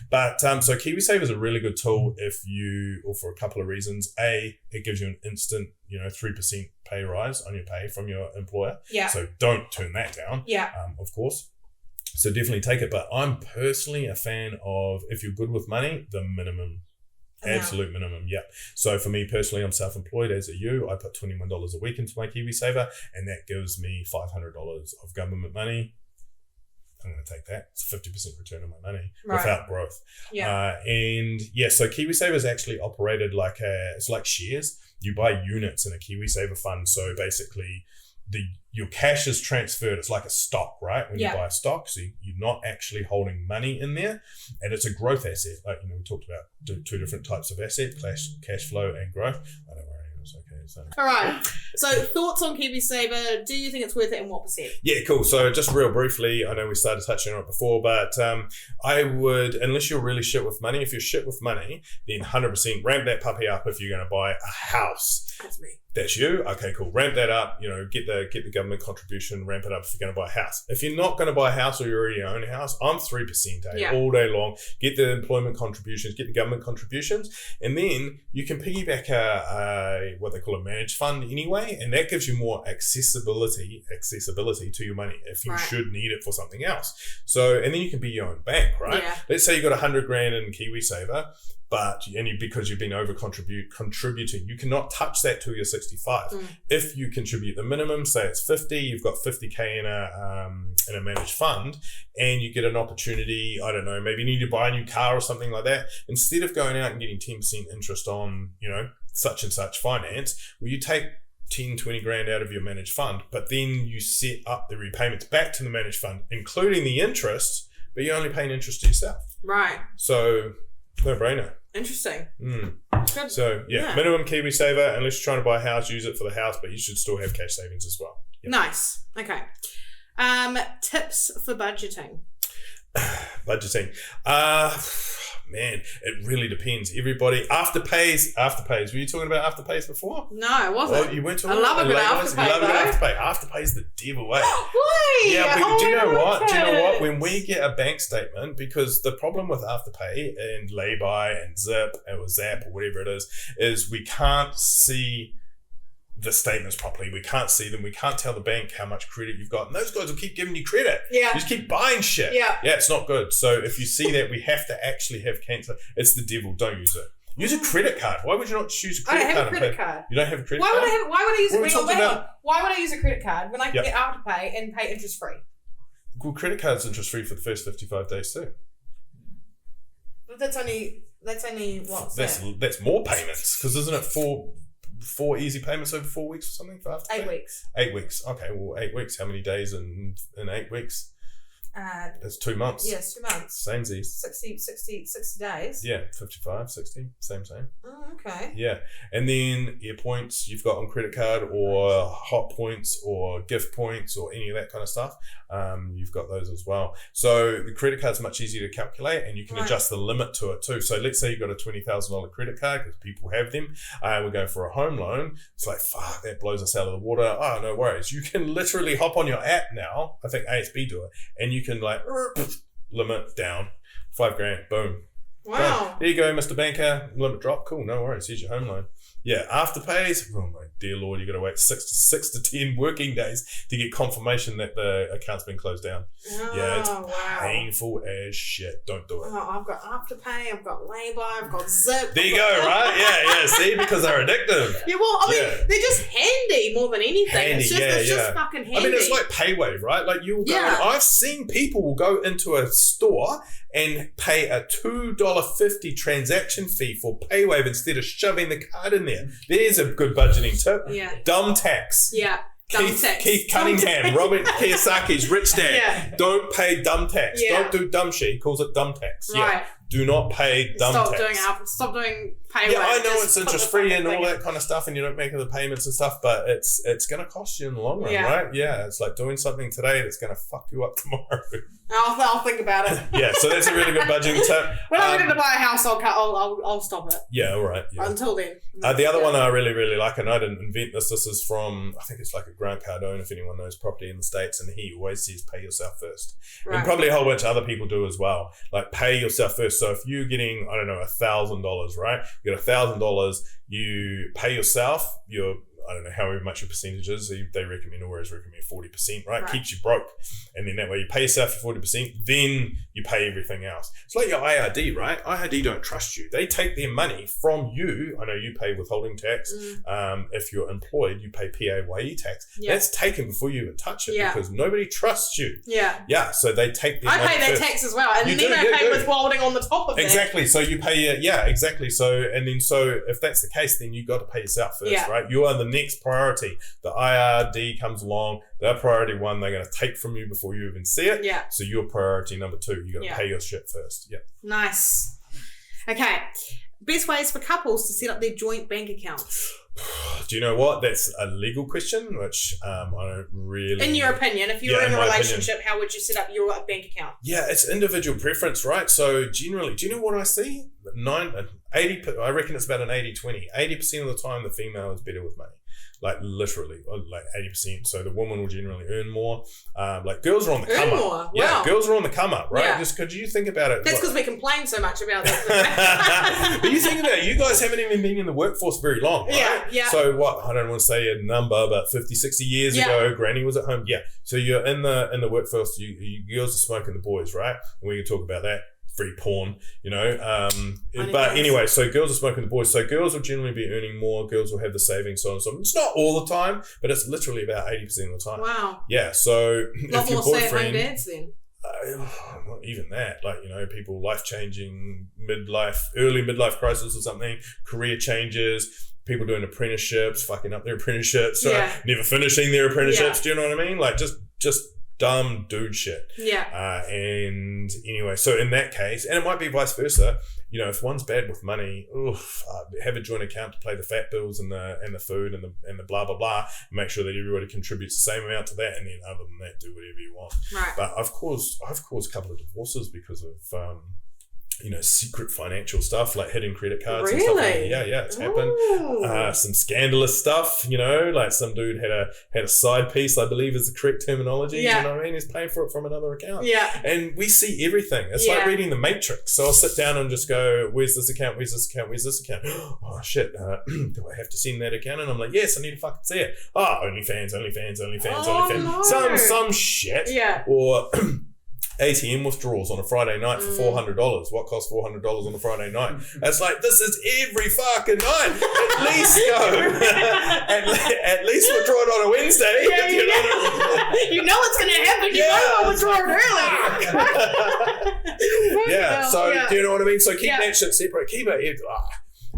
But so KiwiSaver is a really good tool for a couple of reasons. A, it gives you an instant, 3% pay rise on your pay from your employer. Yeah. So don't turn that down. Yeah. Of course. So definitely take it. But I'm personally a fan of, if you're good with money, the minimum. Absolute minimum, yeah. So for me personally, I'm self-employed, as are you. I put $21 a week into my KiwiSaver, and that gives me $500 of government money. I'm going to take that. It's a 50% return on my money without growth. Yeah. So KiwiSaver is actually operated it's like shares. You buy units in a KiwiSaver fund. So basically, your cash is transferred. It's like a stock, right? When you buy a stock, so you're not actually holding money in there, and it's a growth asset. Like we talked about two different types of asset: cash flow and growth. I don't worry, it's okay. So. All right. So thoughts on KiwiSaver? Do you think it's worth it, and what percent? Yeah, cool. So just real briefly, I know we started touching on it before, but I would, unless you're really shit with money, if you're shit with money, then 100% ramp that puppy up if you're going to buy a house. That's me. That's you? Okay, cool. Ramp that up, get the government contribution, ramp it up if you're going to buy a house. If you're not going to buy a house or you already own a house, I'm 3% all day long. Get the employment contributions, get the government contributions, and then you can piggyback what they call a managed fund anyway, and that gives you more accessibility to your money if you should need it for something else. So, and then you can be your own bank, right? Yeah. Let's say you got $100,000 in KiwiSaver, because you've been over contributing, you cannot touch that till you're 65. If you contribute the minimum, say it's 50, you've got 50K in a managed fund, and you get an opportunity, I don't know, maybe you need to buy a new car or something like that. Instead of going out and getting 10% interest on, such and such finance, well, you take 10, 20 grand out of your managed fund, but then you set up the repayments back to the managed fund, including the interest, but you're only paying interest to yourself. Right. So, no brainer. Interesting. So, minimum KiwiSaver, unless you're trying to buy a house, use it for the house, but you should still have cash savings as well. Yep. Nice. Okay. Tips for budgeting. Budgeting. Man, it really depends. Everybody, Afterpays. Were you talking about Afterpays before? No, I wasn't. Well, you weren't talking about Afterpay. You love a good Afterpay. Afterpay's the devil, eh? Why? Yeah, but do you know what? Do you know what? When we get a bank statement, because the problem with Afterpay and Lay-By and Zip or Zap or whatever it is we can't see the statements properly. We can't see them. We can't tell the bank how much credit you've got. And those guys will keep giving you credit. Yeah. You just keep buying shit. Yeah. Yeah, it's not good. So if you see that, we have to actually have cancer. It's the devil. Don't use it. Use a credit card. Why would you not choose a credit card? I don't have a credit card. You don't have a credit card? Why would I use Why would I use a credit card when I can get Afterpay and pay interest free? Well, credit card's interest free for the first 55 days too. But that's only what? That's more payments, because isn't it 4 easy payments over 4 weeks or something for after 8 weeks. 8 weeks. Okay, well, 8 weeks. How many days in 8 weeks? It's 2 months. Yes, 2 months. Samesies. 60 days. Yeah, 55, 60, same. Oh, okay. Yeah, and then your points you've got on credit card or hot points or gift points or any of that kind of stuff, you've got those as well. So the credit card's much easier to calculate, and you can adjust the limit to it too. So let's say you've got a $20,000 credit card, because people have them. We're going for a home loan. It's like, fuck, that blows us out of the water. Oh, no worries. You can literally hop on your app now. I think ASB do it, and you can like limit down $5,000. Boom. Wow. Boom. There you go, Mr. Banker. Limit drop. Cool. No worries. Here's your home loan. Yeah. Afterpays. Oh my dear Lord, you got to wait 6 to 10 working days to get confirmation that the account's been closed down. Oh, yeah, it's painful as shit. Don't do it. Oh, I've got Afterpay, I've got Labour, I've got Zip. There you go, right? Yeah. See, because they're addictive. Yeah, well, I mean, they're just handy more than anything. It's just fucking handy. I mean, it's like PayWave, right? Like you'll go, I've seen people will go into a store and pay a $2.50 transaction fee for PayWave instead of shoving the card in there. There's a good budgeting tip. Yeah. Dumb tax. Yeah. Keith Cunningham, Robert Kiyosaki's rich dad. Yeah. Don't pay dumb tax. Yeah. Don't do dumb shit. He calls it dumb tax. Right. Yeah. Do not pay dumb tax. Stop doing PayWave. Yeah, I know it's interest free and all that kind of stuff, and you don't make the payments and stuff, but it's going to cost you in the long run, right? Yeah, it's like doing something today that's going to fuck you up tomorrow. I'll think about it. Yeah, so that's a really good budgeting tip. When I'm ready to buy a house, I'll stop it. Yeah, all right. Yeah. Until then. The other one I really, really like, and I didn't invent this. This is from, I think it's like a Grant Cardone, if anyone knows property in the States, and he always says pay yourself first. Right. And probably a whole bunch of other people do as well. Like pay yourself first. So if you're getting, I don't know, $1,000, right? You get $1,000, you pay yourself, I don't know however much your percentage is. They always recommend 40%, right? Keeps you broke. And then that way you pay yourself your 40%, then you pay everything else. It's like your IRD, right? IRD don't trust you. They take their money from you. I know you pay withholding tax. If you're employed, you pay PAYE tax. Yeah. That's taken before you even touch it because nobody trusts you. Yeah. Yeah, so they take their money I pay that tax as well. And then I pay withholding on the top of it. Exactly. So you pay, exactly. So if that's the case, then you got to pay yourself first, right? You are the next priority. The IRD comes along, they're priority one, they're going to take from you before you even see it. Yeah. So you're priority number 2. You got to pay your shit first. Yeah. Nice. Okay. Best ways for couples to set up their joint bank accounts. Do you know what? That's a legal question, which I don't really... In your opinion, if you were in a relationship, how would you set up your bank account? Yeah, it's individual preference, right? So generally, do you know what I see? 80. I reckon it's about an 80-20. 80% of the time, the female is better with money. Like literally, like 80%. So the woman will generally earn more. Like girls are on the come up. More. Yeah, wow. Girls are on the come up, right? Yeah. Just could you think about it? That's because we complain so much about that. But you think about it, you guys haven't even been in the workforce very long, right? Yeah. So what? I don't want to say a number, but 50, 60 years ago, Granny was at home. Yeah. So you're in the workforce. You girls are smoking the boys, right? And we can talk about that. Free porn, but anyway, so girls are smoking the boys. So girls will generally be earning more. Girls will have the savings, so on and so on. It's not all the time, but it's literally about 80% of the time. Wow. Yeah. So if your boyfriend, stay-at-home dads then. Not even that. Like people life-changing early midlife crisis or something, career changes. People doing apprenticeships, fucking up their apprenticeships, right? Never finishing their apprenticeships. Do you know what I mean? Like just dumb dude shit. Yeah. And anyway, so in that case, and it might be vice versa, if one's bad with money, have a joint account to pay the fat bills and the food and the blah blah blah. Make sure that everybody contributes the same amount to that, and then other than that, do whatever you want. Right. But I've caused a couple of divorces because of secret financial stuff like hidden credit cards and stuff. Yeah, it's happened. Some scandalous stuff, like some dude had a side piece, I believe is the correct terminology. You know what I mean? He's paying for it from another account. Yeah. And we see everything. It's like reading the Matrix. So I'll sit down and just go, where's this account? Where's this account? Where's this account? Oh shit, do I have to send that account? And I'm like, yes, I need to fucking see it. OnlyFans. No. Some shit. Yeah. Or ATM withdrawals on a Friday night for $400. What costs $400 on a Friday night? It's like, this is every fucking night. At least at least withdraw it on a Wednesday. You know it's going to happen. You might want to withdraw it early. So do you know what I mean? So keep that shit separate. Keep it.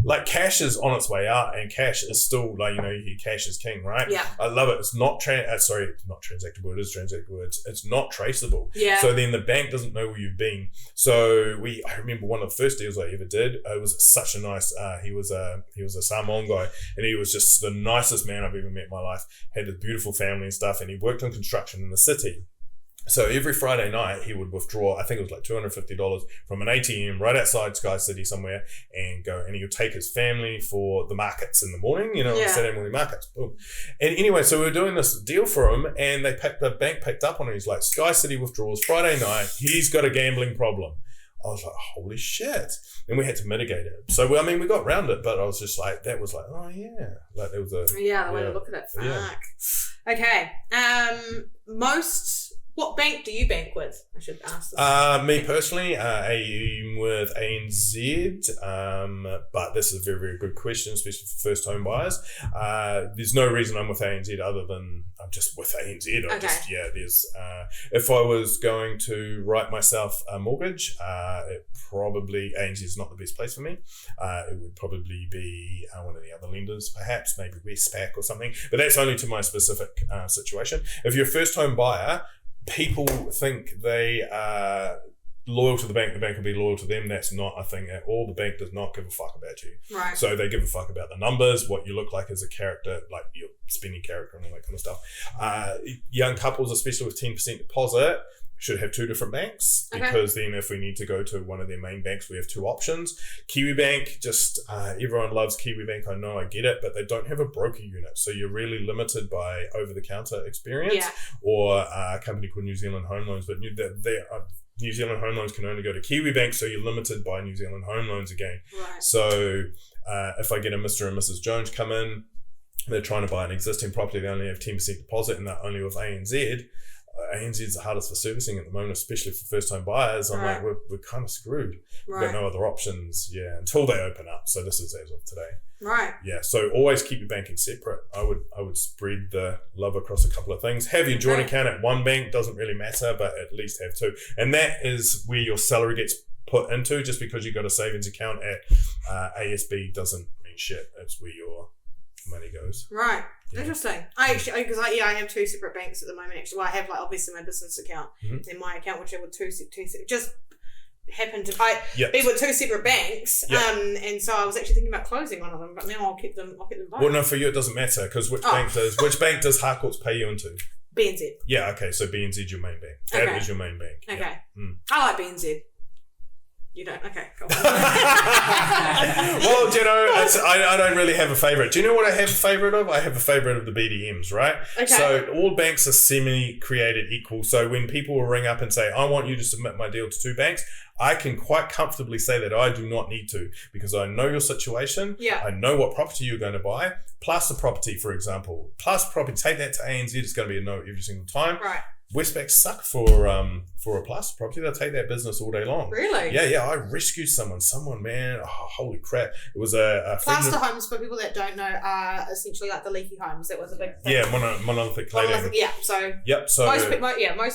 like cash is on its way out, and cash is still like, you know, you hear cash is king, right? Yeah. I love it. It's not not transactable. It is transactable. It's not traceable. Yeah. So then the bank doesn't know where you've been. So I remember one of the first deals I ever did. It was such a nice. He was a Samoan guy, and he was just the nicest man I've ever met in my life. Had this beautiful family and stuff, and he worked on construction in the city. So every Friday night he would withdraw, I think it was like $250 from an ATM right outside Sky City somewhere, and he would take his family for the markets in the morning, you know, Saturday morning markets. Boom. And anyway, so we were doing this deal for him, and the bank picked up on it. He's like, Sky City withdrawals Friday night. He's got a gambling problem. I was like, holy shit. And we had to mitigate it. So, I mean, we got around it, but I was just like, that was like, oh yeah. Like, it was a... Yeah, the way to look at it. Fuck. Yeah. Okay. What bank do you bank with? I should ask this. Me personally, I'm with ANZ, but this is a very, very good question, especially for first home buyers. There's no reason I'm with ANZ other than I'm just with ANZ. If I was going to write myself a mortgage, ANZ is not the best place for me. It would probably be one of the other lenders, perhaps, maybe Westpac or something, but that's only to my specific situation. If you're a first home buyer, people think they are loyal to the bank will be loyal to them. That's not a thing at all. The bank does not give a fuck about you. Right. So they give a fuck about the numbers, what you look like as a character, like your spending character and all that kind of stuff. Young couples, especially with 10% deposit, should have two different banks, because then if we need to go to one of their main banks, we have two options. Kiwibank, everyone loves Kiwibank. I know, I get it, but they don't have a broker unit. So you're really limited by over-the-counter experience or a company called New Zealand Home Loans. But New Zealand Home Loans can only go to Kiwibank, so you're limited by New Zealand Home Loans again. Right. So if I get a Mr. and Mrs. Jones come in, they're trying to buy an existing property, they only have 10% deposit and they're only with ANZ. ANZ is the hardest for servicing at the moment, especially for first-time buyers. I'm like, we're kind of screwed. We've got no other options, until they open up. So this is as of today. Right. Yeah, so always keep your banking separate. I would spread the love across a couple of things. Have your joint account at one bank, doesn't really matter, but at least have two. And that is where your salary gets put into. Just because you got a savings account at ASB doesn't mean shit. It's where your money goes. Right. Yeah. Interesting. I have two separate banks at the moment. Actually, I have obviously my business account and my account, which are with two just happened to be with two separate banks. And so I was actually thinking about closing one of them, but now I'll keep them both. Well, no, for you it doesn't matter, because which bank does Harcourts pay you into? BNZ. Yeah. Okay. So BNZ your main bank. That is your main bank. Okay. Yeah. I like BNZ. You don't? Okay, cool. Well, I don't really have a favourite. Do you know what I have a favourite of? I have a favourite of the BDMs, right? Okay. So all banks are semi-created equal. So when people will ring up and say, I want you to submit my deal to two banks, I can quite comfortably say that I do not need to, because I know your situation. Yeah. I know what property you're going to buy. Plus the property, for example. Plus property, take that to ANZ, it's going to be a no every single time. Right. Westpac suck for a plus property. They'll take that business all day long. Really? Yeah. I rescued someone, man. Oh, holy crap! It was a plaster homes, for people that don't know, are essentially like the leaky homes. That was a big thing. Yeah, monolithic cladding. Yeah. So. Yep. So most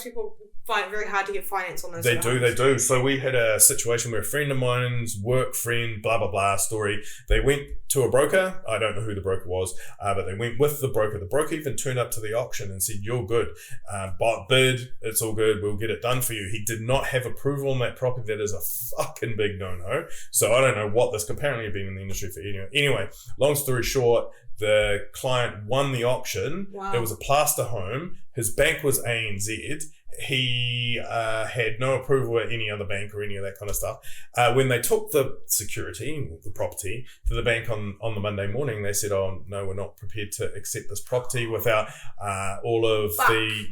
people find it very hard to get finance on those. They do. So we had a situation where a friend of mine's work friend, blah blah blah story. They went to a broker. I don't know who the broker was, but they went with the broker. The broker even turned up to the auction and said, "You're good. Bid. It's all good. We'll get it done for you." He did not have approval on that property. That is a fucking big no-no. So I don't know what this. Apparently, been in the industry for anyway. Long story short, the client won the auction. Wow. It was a plaster home. His bank was ANZ. He had no approval at any other bank or any of that kind of stuff. When they took the security, the property, to the bank on the Monday morning, they said, "Oh no, we're not prepared to accept this property without all of the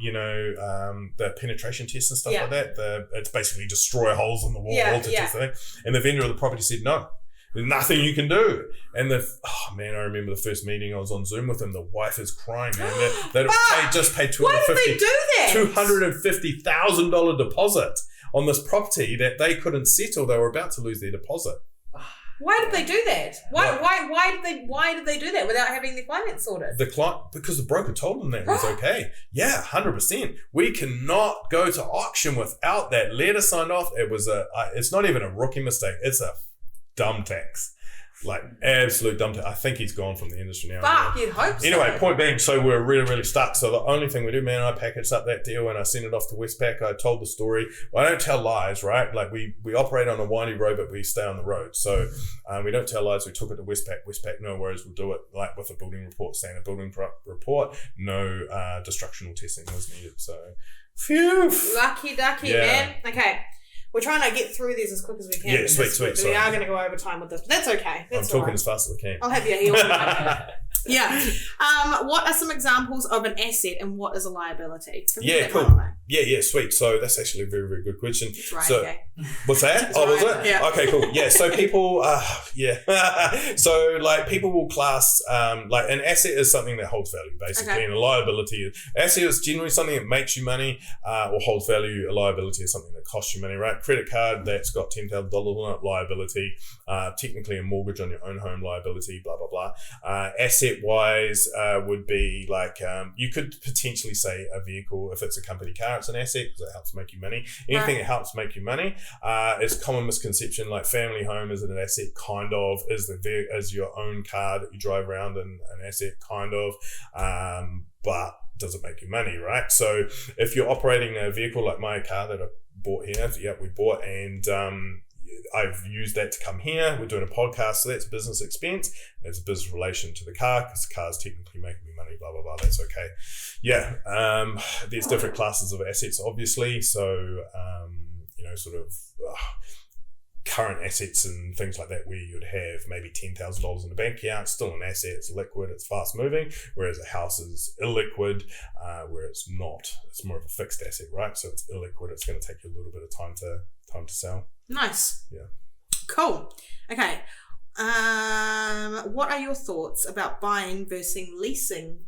penetration tests and stuff like that. It's basically destroy holes in the wall to test the thing." And the vendor of the property said, "No. There's nothing you can do." And I remember the first meeting I was on Zoom with him. The wife is crying, man. They just paid $250,000 deposit on this property that they couldn't settle. They were about to lose their deposit. Why did they do that? Why did they do that without having their finance sorted? The client, because the broker told them that it was okay. Yeah, 100%. We cannot go to auction without that letter signed off. It was it's not even a rookie mistake. It's a dumb tax. Like absolute dumb. I think he's gone from the industry now. Fuck, you'd hope so. Anyway, point being, so we're really, really stuck. So the only thing we do, man, I packaged up that deal and I sent it off to Westpac. I told the story. Well, I don't tell lies, right? Like we operate on a windy road, but we stay on the road. So we don't tell lies. We took it to Westpac. Westpac, no worries, we'll do it like with a building report, standard building report. No destructional testing was needed. So, phew. Lucky ducky, man. Okay. We're trying to get through these as quick as we can. Yeah, sweet. We are going to go over time with this, but that's okay. I'm talking as fast as I can. I'll have your heels. Yeah. What are some examples of an asset and what is a liability? Yeah, cool. Yeah, sweet. So that's actually a very, very good question. That's right, so, okay. What's that? That's was right. it? Yeah. Okay, cool. Yeah, so people, so like people will class, like an asset is something that holds value, basically, and a liability. Asset is generally something that makes you money or holds value. A liability is something that costs you money, right? Credit card that's got $10,000 on it, liability. Technically a mortgage on your own home, liability, blah, blah, blah. Asset-wise would be like, you could potentially say a vehicle, if it's a company car, it's an asset because it helps make you money. Anything that helps make you money is common misconception, like family home is an asset, kind of, is your own car that you drive around in an asset, kind of, but does it make you money, right? So if you're operating a vehicle like my car that I bought here, we bought, and I've used that to come here. We're doing a podcast, so that's business expense. There's a business relation to the car because the car's technically making me money, blah, blah, blah. That's okay. Yeah. There's different classes of assets, obviously. So, sort of current assets and things like that where you'd have maybe $10,000 in the bank account, still an asset, it's liquid, it's fast moving, whereas a house is illiquid, where it's not. It's more of a fixed asset, right? So it's illiquid. It's going to take you a little bit of time to sell. Nice. Yeah. Cool. Okay. What are your thoughts about buying versus leasing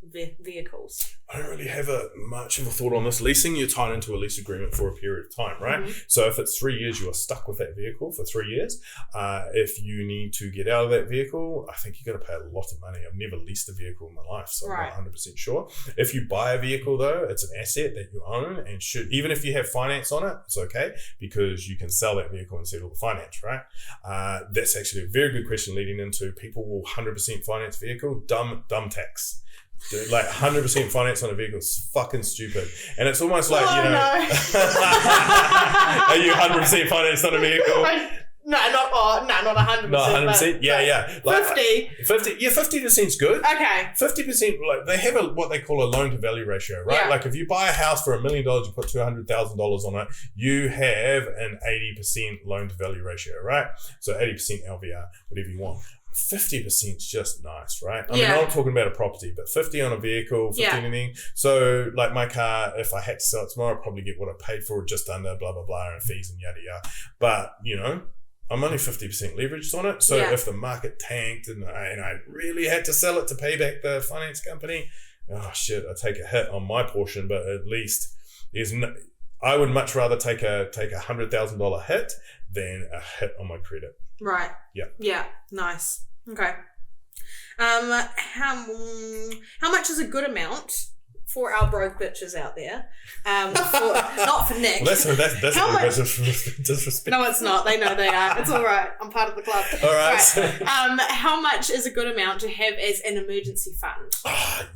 vehicles? I don't really have much of a thought on this. Leasing, you're tied into a lease agreement for a period of time, right? Mm-hmm. So if it's 3 years, you are stuck with that vehicle for 3 years. If you need to get out of that vehicle, I think you got to pay a lot of money. I've never leased a vehicle in my life, so I'm not 100% sure. If you buy a vehicle, though, it's an asset that you own and should, even if you have finance on it, it's okay because you can sell that vehicle and settle the finance, right? That's actually a very good question leading into people will 100% finance vehicle, dumb tax. Dude, like 100% finance on a vehicle is fucking stupid. And it's almost like, no. Are you 100% finance on a vehicle? No, not 100%. Not 100%? Yeah. Like 50. 50. Yeah, 50%'s good. Okay. 50%, like they have what they call a loan to value ratio, right? Yeah. Like if you buy a house for $1 million, you put $200,000 on it, you have an 80% loan to value ratio, right? So 80% LVR, whatever you want. 50% is just nice, right? I mean, I'm not talking about a property, but 50 on a vehicle, 50 anything. So, like my car, if I had to sell it tomorrow, I'd probably get what I paid for, just under blah, blah, blah, and fees and yada, yada. But, I'm only 50% leveraged on it. So, if the market tanked and I really had to sell it to pay back the finance company, oh shit, I take a hit on my portion, but at least I would much rather take a $100,000 hit than a hit on my credit. Right. Yeah. Yeah. Nice. Okay. How much is a good amount for our broke bitches out there? Not for Nick. Well, that's a bit disrespect. No, it's not. They know they are. It's all right. I'm part of the club. All right. How much is a good amount to have as an emergency fund?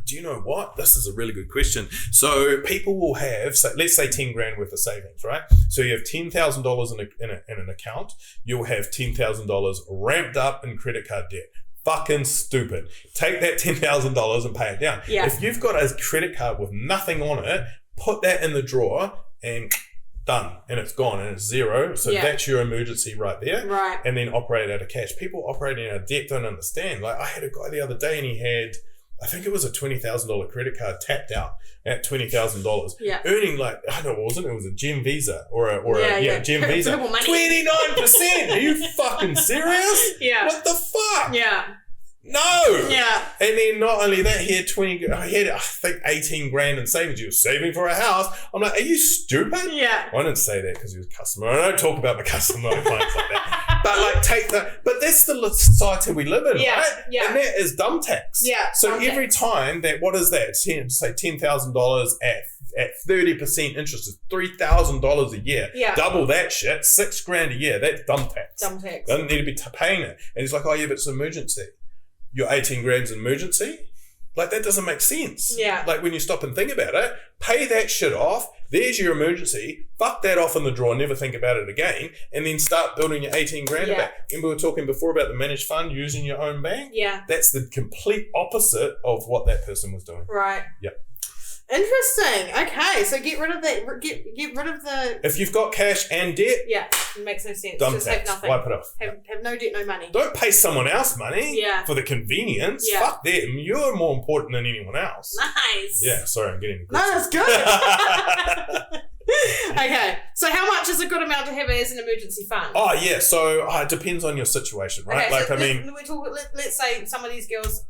Do you know what? This is a really good question. So people will have, let's say 10 grand worth of savings, right? So you have $10,000 in an account. You'll have $10,000 ramped up in credit card debt. Fucking stupid. Take that $10,000 and pay it down. Yeah. If you've got a credit card with nothing on it, put that in the drawer and done. And it's gone and it's zero. So that's your emergency right there. Right. And then operate out of cash. People operating out of debt don't understand. Like I had a guy the other day and he had, I think it was a $20,000 credit card tapped out at $20,000. Yeah. Earning like, I don't know, it was a Gem Visa or a Gem Visa. 29%. Are you fucking serious? Yeah. What the fuck? Yeah. No. Yeah. And then not only that, he had I think 18 grand in savings. He was saving for a house. I'm like, are you stupid? Yeah. Well, I didn't say that because he was a customer. I don't talk about my customer clients like that. But like but that's the society we live in, right? Yeah. And that is dumb tax. Yeah. So every time that, what is that? Say $10,000 at at 30% interest is $3,000 a year. Yeah. Double that shit, $6,000 a year. That's dumb tax. Dumb tax. Doesn't need to be paying it. And he's like, oh yeah, but it's an emergency. Your 18 grand's an emergency? Like, that doesn't make sense. Yeah. Like, when you stop and think about it, pay that shit off. There's your emergency. Fuck that off in the drawer. Never think about it again. And then start building your 18 grand back. And we were talking before about the managed fund using your own bank. Yeah. That's the complete opposite of what that person was doing. Right. Yep. Interesting. Okay, so get rid of that. Get rid of the. If you've got cash and debt, it makes no sense. Dumb Just tax. have nothing. Wipe it off. Have no debt, no money. Don't pay someone else money. Yeah. For the convenience. Yeah. Fuck them. You're more important than anyone else. Nice. Yeah. Sorry, I'm getting. No, that's good. Okay, so how much is a good amount to have as an emergency fund? Oh yeah, so it depends on your situation, right? Okay, like so let's say some of these girls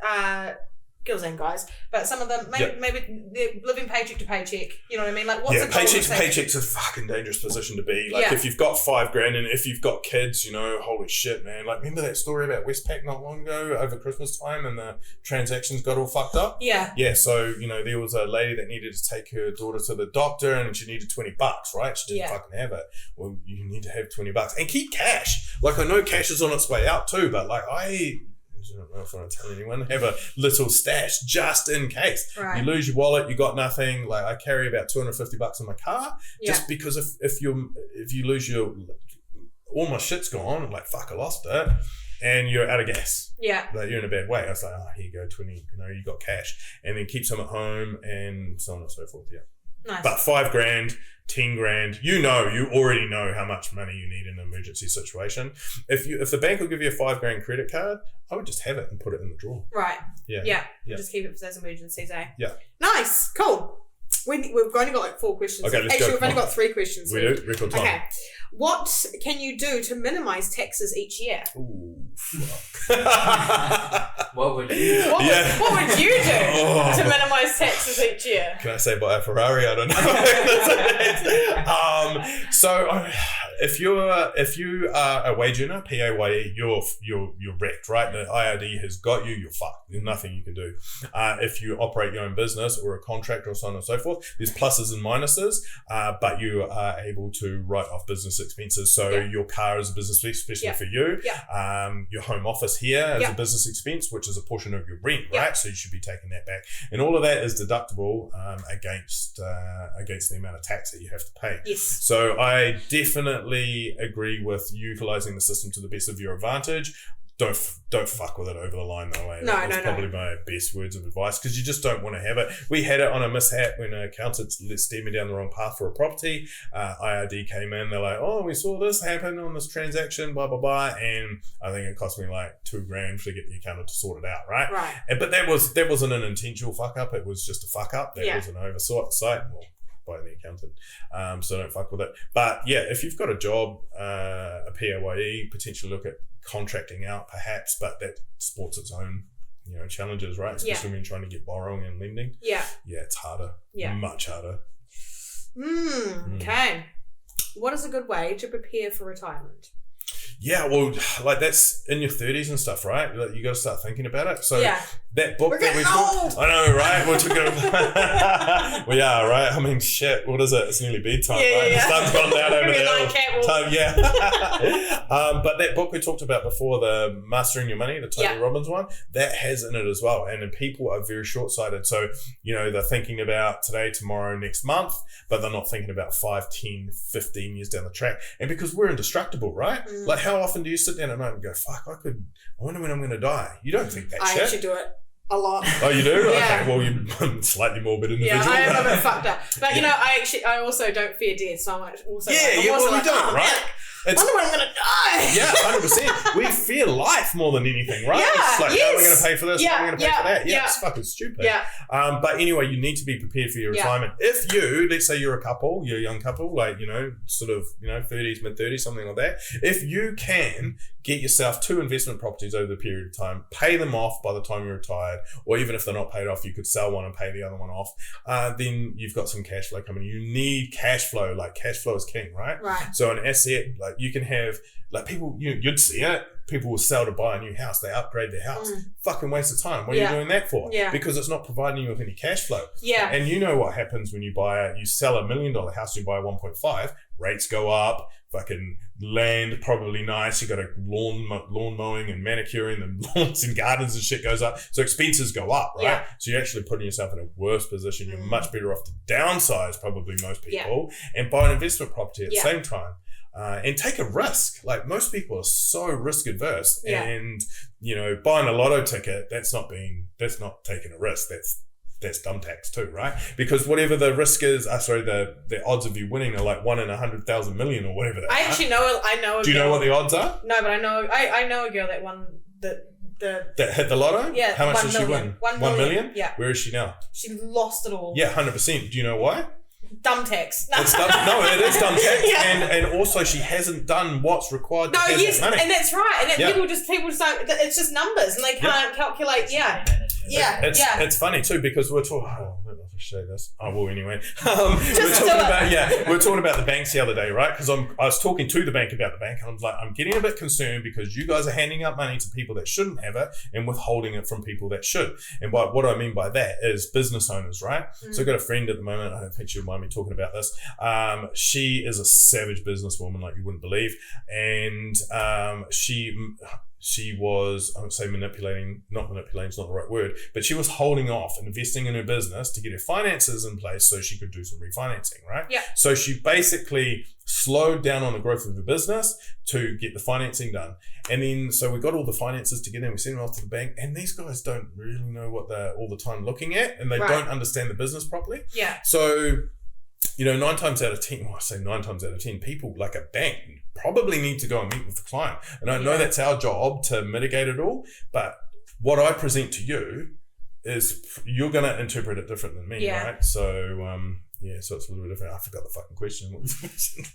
and guys, but some of them maybe they're living paycheck to paycheck. You know what I mean? Like, what's a paycheck to paycheck's a fucking dangerous position to be. Like, if you've got $5,000 and if you've got kids, you know, holy shit, man. Like, remember that story about Westpac not long ago over Christmas time and the transactions got all fucked up? Yeah. Yeah. So you know, there was a lady that needed to take her daughter to the doctor and she needed $20, right? She didn't fucking have it. Well, you need to have $20 and keep cash. Like, I know cash is on its way out too, but like I don't know if I want to tell anyone, have a little stash just in case. Right. You lose your wallet, you got nothing. Like, I carry about $250 in my car just because if you lose all my shit's gone, like, fuck, I lost it, and you're out of gas. Yeah. Like, you're in a bad way. I was like, oh, here you go, 20, you know, you got cash. And then keep some at home and so on and so forth, Nice. But $5,000, $10,000, you already know how much money you need in an emergency situation. If the bank will give you a $5,000 credit card, I would just have it and put it in the drawer. Right. Yeah. Just keep it for those emergencies, eh? Yeah. Nice. Cool. We've only got like 4 questions. Okay, let's Actually, go. we've only got 3 questions. We do? Record time. Okay. What can you do to minimize taxes each year? Ooh, What would you do? What would you do to minimize taxes each year? Can I say buy a Ferrari? I don't know. So if you are a wage earner, PAYE, you're wrecked, right? The IRD has got you. You're fucked. There's nothing you can do. If you operate your own business or a contractor or so on and so forth, there's pluses and minuses, but you are able to write off business expenses. So your car is a business expense, especially for you. Your home office here is a business expense, which is a portion of your rent, right? So you should be taking that back, and all of that is deductible against the amount of tax that you have to pay. Yes. So I definitely agree with utilizing the system to the best of your advantage. Don't fuck with it over the line though. That's probably my best words of advice, because you just don't want to have it. We had it on a mishap when an accountant steered me down the wrong path for a property. IRD came in. They're like, oh, we saw this happen on this transaction, blah blah blah, and I think it cost me like $2,000 to get the accountant to sort it out, right? Right. But that wasn't an intentional fuck up. It was just a fuck up. That was an oversight. Well, by the accountant, so don't fuck with it. But yeah, if you've got a job, a PAYE, potentially look at contracting out perhaps, but that sports its own challenges, right? Especially when you're trying to get borrowing and lending. It's harder, much harder. Okay, what is a good way to prepare for retirement? Yeah, well, like, that's in your 30s and stuff, right? Like, you got to start thinking about it. So that book that we talked, I know, right? We're talking. We are, right? I mean, shit. What is it? It's nearly bedtime, right? The sun's gone down over the hill. But that book we talked about before, the Mastering Your Money, the Tony Robbins one, that has in it as well. And people are very short-sighted. So they're thinking about today, tomorrow, next month, but they're not thinking about 5, 10, 15 years down the track. And because we're indestructible, right? Like, how often do you sit down at night and go, fuck, I wonder when I'm going to die? You don't think that shit. I actually do it a lot. Oh, you do? Okay, well, you're slightly morbid individual. Yeah, I am a bit fucked up. But, I also don't fear death, so I'm also you don't, right? I wonder when I'm going to die. Yeah, 100%. We fear life more than anything, right? It's like, how are we going to pay for this? How are we going to pay for that? It's fucking stupid. But anyway, you need to be prepared for your retirement. If you, let's say you're a young couple, like, sort of, 30s, mid-30s, something like that. If you can get yourself 2 investment properties over the period of time, pay them off by the time you're retired, or even if they're not paid off, you could sell one and pay the other one off. Then you've got some cash flow coming. You need cash flow. Like, cash flow is king, right? Right. So an asset, like, you can have like people, you'd see it. People will sell to buy a new house. They upgrade their house. Fucking waste of time. What are you doing that for? Yeah. Because it's not providing you with any cash flow. Yeah. And you know what happens when you sell $1 million house, you buy 1.5, rates go up, fucking land probably nice. You got a lawn mowing and manicuring, the lawns and gardens and shit goes up. So expenses go up, right? Yeah. So you're actually putting yourself in a worse position. You're much better off to downsize, probably most people, and buy an investment property at the same time. And take a risk. Like most people are so risk adverse, and buying a lotto ticket, that's not taking a risk. That's dumb tax too, right? Because whatever the risk is, the odds of you winning are like 1 in 100,000 million or whatever. I actually know. I know. Do you know what the odds are? No, but I know. I know a girl that won that hit the lotto. Yeah. How much did she win? 1 million. Yeah. Where is she now? She lost it all. Yeah, 100%. Do you know why? Dumb tax. It's dumb, no, it is dumb tax, and also she hasn't done what's required to have that money. And that's right. And then people just don't. It's just numbers, and they can't calculate. It's funny too because we're talking. Oh, I don't know if I should say this. Oh well, anyway. We're talking about the banks the other day, right? Because I was talking to the bank about the bank, and I was like, I'm getting a bit concerned because you guys are handing out money to people that shouldn't have it and withholding it from people that should. And what I mean by that is business owners, right? So I've got a friend at the moment. I don't think she'll mind me talking about this. She is a savage businesswoman like you wouldn't believe, and she was, I would say manipulating is not the right word, but she was holding off investing in her business to get her finances in place so she could do some refinancing, right? Yeah. So she basically slowed down on the growth of the business to get the financing done. And then, so we got all the finances together and we sent them off to the bank, and these guys don't really know what they're all the time looking at, and they don't understand the business properly. Yeah. So, 9 times out of 10, well, I say 9 times out of 10, people like a bank probably need to go and meet with the client. And I know that's our job to mitigate it all, but what I present to you is you're going to interpret it different than me, right? So, so it's a little bit different. I forgot the fucking question. What was the question?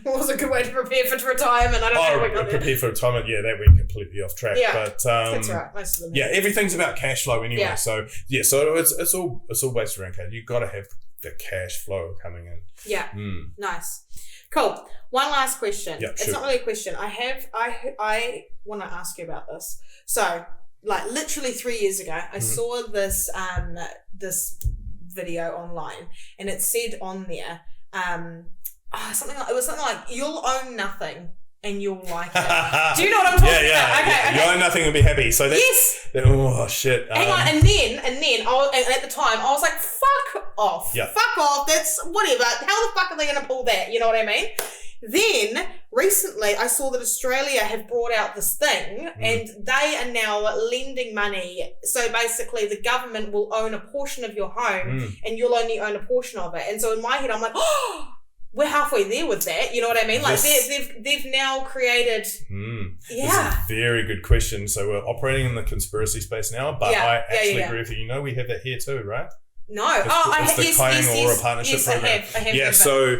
What was a good way to prepare for retirement? I don't know. Prepare for retirement. Yeah, that went completely off track. Yeah, but that's right. Most of them. Yeah, everything's about cash flow anyway. Yeah. So so it's all based around cash. You've got to have the cash flow coming in. Yeah. Nice. Cool. One last question. Yeah, it's not really a question. I want to ask you about this. So, like literally 3 years ago, I saw this this video online, and it said on there something like you'll own nothing and you'll like it. Do you know what I'm talking about? Okay. You own nothing and be happy. So that's oh shit. Hang on, and then at the time I was like, fuck off. Yeah. Fuck off. That's whatever. How the fuck are they gonna pull that? You know what I mean? Then recently I saw that Australia have brought out this thing and they are now lending money. So basically the government will own a portion of your home and you'll only own a portion of it. And so in my head I'm like, oh, we're halfway there with that. You know what I mean? Like they've now created. This is a very good question. So we're operating in the conspiracy space now, but I actually agree with you. We have that here too, right? No. It's the Kyang Aura Partnership Program. I have. Yeah, so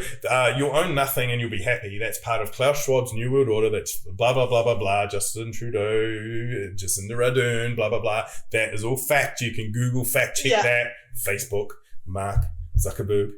you'll own nothing and you'll be happy. That's part of Klaus Schwab's New World Order. That's blah, blah, blah, blah, blah. Justin Trudeau, Jacinda Ardern, blah, blah, blah. That is all fact. You can Google fact check that. Facebook, Mark Zuckerberg.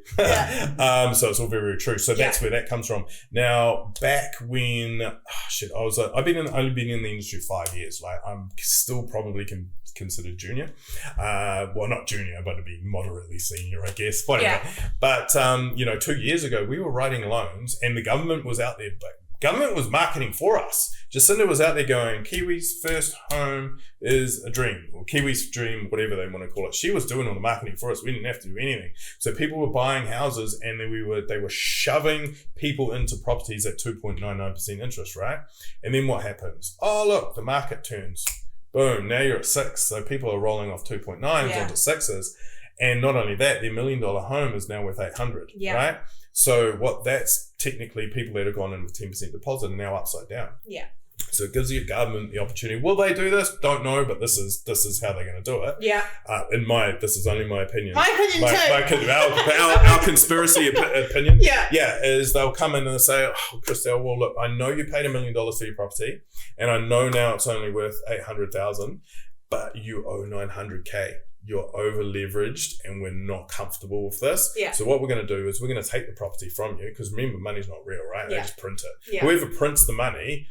So it's all very, very true. So that's where that comes from. Now, back when I've only been in the industry 5 years. Like I'm still probably considered junior. Well, not junior, but to be moderately senior, I guess. Whatever. Yeah. But 2 years ago we were writing loans and the government was out there, but government was marketing for us. Jacinda was out there going, Kiwi's first home is a dream, or Kiwi's dream, whatever they want to call it. She was doing all the marketing for us. We didn't have to do anything. So people were buying houses and they were shoving people into properties at 2.99% interest, right? And then what happens? Oh, look, the market turns. Boom, now you're at 6. So people are rolling off 2.9s onto 6s. And not only that, their $1 million home is now worth 800, right? So that's technically people that have gone in with 10% deposit are now upside down. Yeah. So it gives the government the opportunity. Will they do this? Don't know, but this is how they're going to do it. Yeah. This is only my opinion. My opinion too. Our conspiracy opinion. Yeah. Yeah, is they'll come in and they'll say, oh, Christelle, well, look, I know you paid $1 million for your property, and I know now it's only worth $800,000, but you owe $900K. you're over leveraged and we're not comfortable with this. Yeah. So what we're going to do is we're going to take the property from you, because remember, money's not real, right? They just print it. Yeah. Whoever prints the money,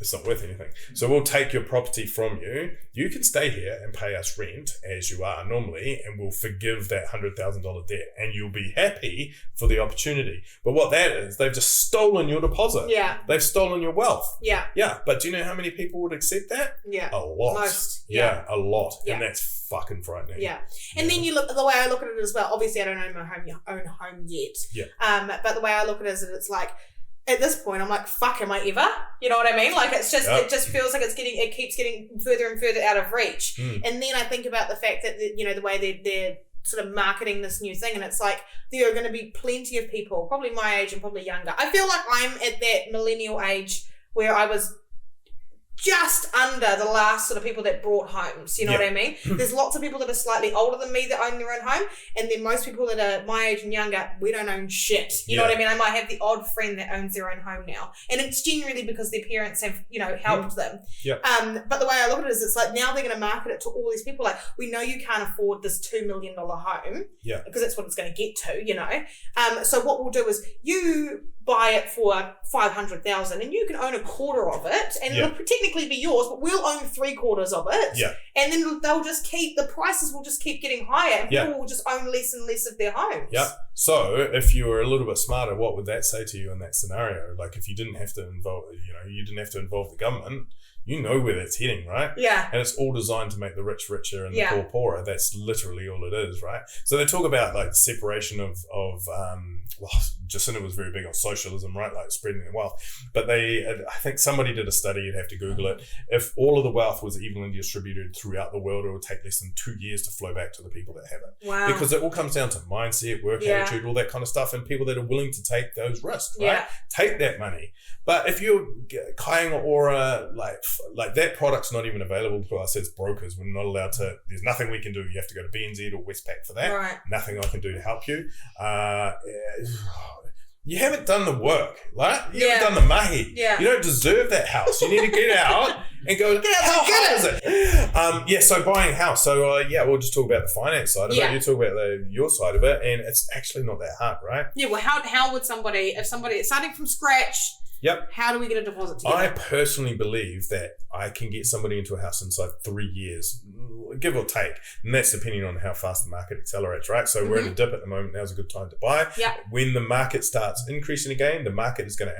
it's not worth anything. So we'll take your property from you. You can stay here and pay us rent as you are normally, and we'll forgive that $100,000 debt, and you'll be happy for the opportunity. But what that is, they've just stolen your deposit. Yeah. They've stolen your wealth. Yeah. Yeah. But do you know how many people would accept that? Yeah. A lot. Most. Yeah, a lot. Yeah. And that's fucking frightening. Yeah. And then you look at the way I look at it as well. Obviously, I don't own my own home yet. Yeah. But the way I look at it is that it's like, at this point, I'm like, fuck, am I ever? You know what I mean? Like, it just feels like it keeps getting further and further out of reach. And then I think about the fact that, the way they're sort of marketing this new thing, and it's like, there are going to be plenty of people, probably my age and probably younger. I feel like I'm at that millennial age where I was just under the last sort of people that brought homes, you know what I mean? There's lots of people that are slightly older than me that own their own home, and then most people that are my age and younger, we don't own shit. You know what I mean? I might have the odd friend that owns their own home now, and it's generally because their parents have, helped them. But the way I look at it is, it's like, now they're going to market it to all these people, like, we know you can't afford this $2 million home, because that's what it's going to get to, so what we'll do is, you buy it for $500,000 and you can own a quarter of it, and it'll technically be yours, but we'll own 3/4 of it. And then they'll just the prices will just keep getting higher, and people will just own less and less of their homes. So if you were a little bit smarter, what would that say to you in that scenario? Like, if you didn't have to involve, the government, you know where that's heading, right? Yeah. And it's all designed to make the rich richer and the poor poorer. That's literally all it is, right? So they talk about like separation of Jacinta was very big on socialism, right? Like spreading the wealth. But I think somebody did a study, you'd have to Google it. If all of the wealth was evenly distributed throughout the world, it would take less than 2 years to flow back to the people that have it. Wow. Because it all comes down to mindset, work attitude, all that kind of stuff, and people that are willing to take those risks, right? Take that money. But if you're Kainga Ora, like that product's not even available to us as brokers. We're not allowed to, there's nothing we can do. You have to go to BNZ or Westpac for that. Right. Nothing I can do to help you. You haven't done the work, right? You haven't done the mahi. Yeah. You don't deserve that house. You need to get out and go, how hard is it? So buying a house. So, we'll just talk about the finance side of it. You talk about your side of it, and it's actually not that hard, right? Yeah, well, how would somebody, if somebody is starting from scratch, how do we get a deposit together? I personally believe that I can get somebody into a house inside 3 years, give or take. And that's depending on how fast the market accelerates, right? So we're in a dip at the moment. Now's a good time to buy. When the market starts increasing again, the market is going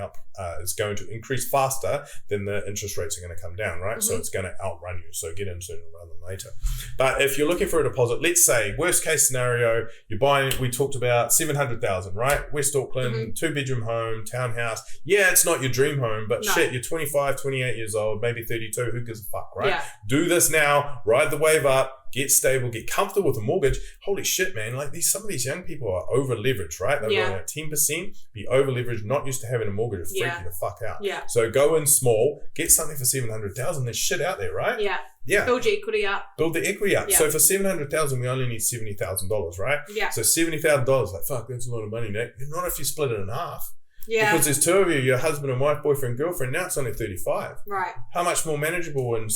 to increase faster than the interest rates are going to come down, right? So it's going to outrun you. So get in sooner rather than later. But if you're looking for a deposit, let's say worst case scenario, you're buying, we talked about 700,000, right? West Auckland, 2-bedroom home, townhouse. Yeah, it's not your dream home, but shit, you're 25, 28 years old, maybe 32. Who gives a fuck, right? Do this now, ride the wave up, get stable, get comfortable with a mortgage. Holy shit, man. Like some of these young people are over leveraged, right? They're going at 10%, be over leveraged, not used to having a mortgage, will freak you the fuck out. So go in small, get something for 700,000. There's shit out there, right? Build your equity up. Build the equity up. So for 700,000, we only need $70,000, right? So $70,000, like fuck, that's a lot of money, Nick. Not if you split it in half. Because there's two of you, your husband and wife, boyfriend, girlfriend. Now it's only 35. Right. How much more manageable and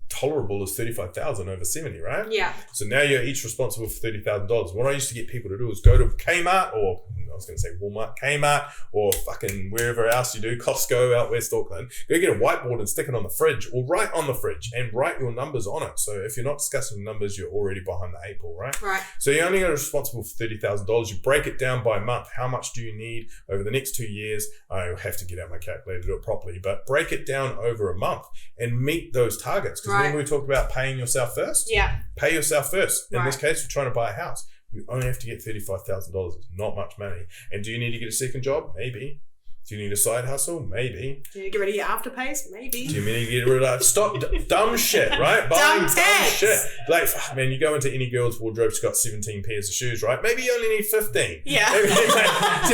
tolerable is 35,000 over 70, right? So now you're each responsible for $30,000. What I used to get people to do is go to Kmart, or I was going to say Walmart, Kmart, or fucking wherever else you do, Costco out West Auckland. Go get a whiteboard and stick it on the fridge, or write on the fridge and write your numbers on it. So if you're not discussing numbers, you're already behind the 8 ball, right? So you're only responsible for $30,000. You break it down by month. How much do you need over the next 2 years? I have to get out my calculator to do it properly, but break it down over a month and meet those targets. Because remember we talked about paying yourself first? Pay yourself first. In this case, we're trying to buy a house. You only have to get $35,000. It's not much money. And do you need to get a second job? Maybe. Do you need a side hustle? Maybe. Do you need to get rid of your afterpays? Maybe. Do you need to get rid of stop dumb shit, right? Buying dumb shit. Like, man, you go into any girl's wardrobe, she's got 17 pairs of shoes, right? Maybe you only need 15. Do you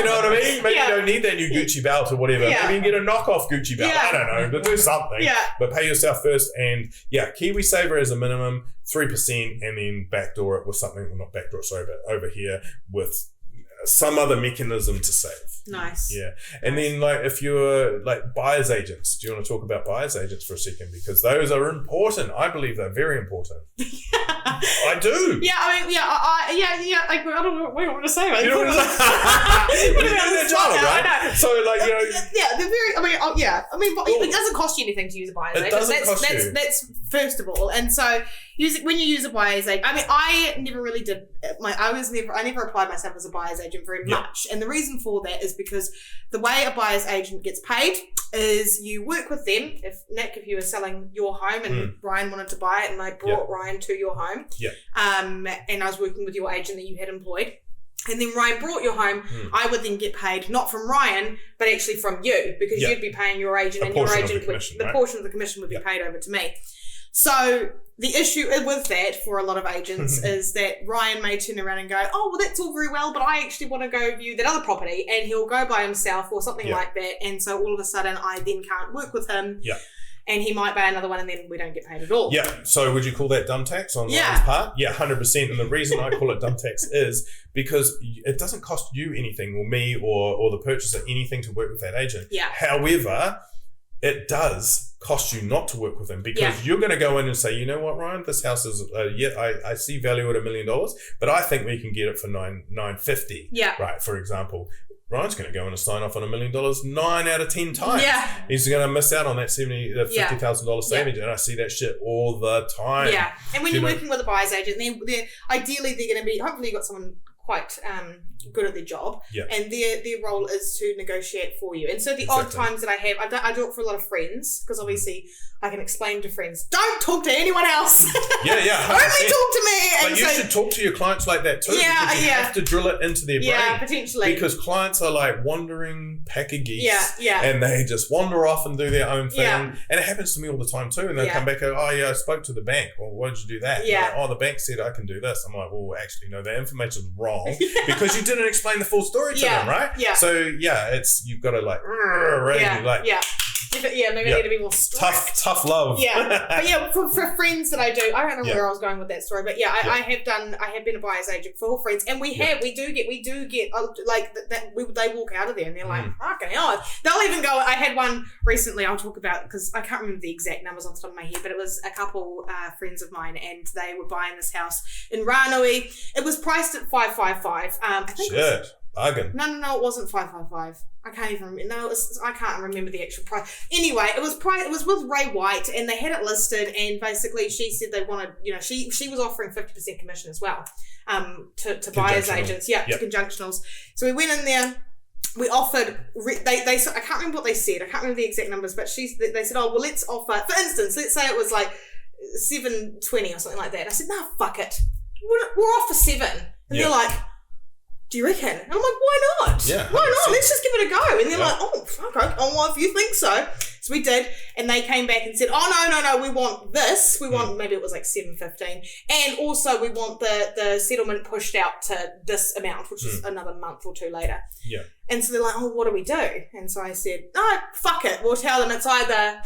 know what I mean? Maybe you don't need that new Gucci belt or whatever. Maybe you can get a knockoff Gucci belt. I don't know, but do something. But pay yourself first. And KiwiSaver as a minimum, 3%, and then backdoor it with something, well, not backdoor, sorry, but over here with some other mechanism to save. Nice. Yeah. And then like if you're like buyer's agents, do you want to talk about buyer's agents for a second? Because those are important. I believe they're very important. I do. Yeah, I mean, like, I don't know what you want to say. Like, you know what I'm saying? They're doing their job, right? I know. So like, you know. Yeah, they're very, but it doesn't cost you anything to use a buyer's agent. That's first of all. And so when you use a buyer's agent, I mean, I never really did, I never applied myself as a buyer's agent very much. And the reason for that is because the way a buyer's agent gets paid is you work with them. If you were selling your home and Ryan wanted to buy it and I brought Ryan to your home, and I was working with your agent that you had employed, and then Ryan brought your home, I would then get paid not from Ryan, but actually from you, because you'd be paying your agent, and your agent the portion of the commission would be paid over to me. So the issue with that for a lot of agents is that Ryan may turn around and go, oh, well, that's all very well, but I actually want to go view that other property, and he'll go by himself or something like that. And so all of a sudden I then can't work with him. Yeah. And he might buy another one and then we don't get paid at all. Yeah. So would you call that dumb tax on Ryan's part? Yeah, 100%. And the reason I call it dumb tax is because it doesn't cost you anything, or me or the purchaser anything to work with that agent. Yeah. However, it does cost you not to work with them, because you're going to go in and say, you know what, Ryan, this house is I see value at $1 million, but I think we can get it for $950. Yeah. Right. For example, Ryan's going to go in and sign off on $1 million 9 out of 10 times. Yeah. He's going to miss out on that $50,000 savings, and I see that shit all the time. Yeah. And when you're working with a buyer's agent, they're ideally they're going to be, hopefully you've got someone quite good at their job, and their role is to negotiate for you. And so the odd times that I do it for a lot of friends, because obviously I can explain to friends, don't talk to anyone else. Only talk to me. And but you should talk to your clients like that too. Yeah, because you have to drill it into their brain. Yeah, potentially. Because clients are like wandering pack of geese. And they just wander off and do their own thing. Yeah. And it happens to me all the time too. And they come back and I spoke to the bank. Well, why did you do that? Yeah. Like, the bank said I can do this. I'm like, well, actually, no, that information's wrong because you didn't explain the full story to them, right? Yeah. So you've got to maybe I need to be more strict. Tough love. Yeah, but for friends that I do, I don't know where I was going with that story, but I have been a buyer's agent for friends, and we do get like that. They walk out of there and they're like, fucking hell. They'll even go. I had one recently. I'll talk about, because I can't remember the exact numbers off the top of my head, but it was a couple friends of mine, and they were buying this house in Ranui. It was priced at $555. I think. Shit. Bargain. No, it wasn't 555. I can't even remember. No, I can't remember the actual price. Anyway, it was with Ray White, and they had it listed, and basically she said they wanted, she was offering 50% commission as well, to buyers agents, to conjunctionals. So we went in there. We offered, I can't remember what they said. I can't remember the exact numbers, but they said, oh, well, let's offer, for instance, let's say it was like $720 or something like that. And I said, no, fuck it. We're off for $7. And they're like, do you reckon? And I'm like, why not? Yeah, why not? Let's just give it a go. And they're like, oh, fuck, well, if you think so. So we did, and they came back and said, oh, no, we want this. We want, maybe it was like $715. And also we want the settlement pushed out to this amount, which is another month or two later. Yeah. And so they're like, oh, what do we do? And so I said, no, fuck it. We'll tell them it's either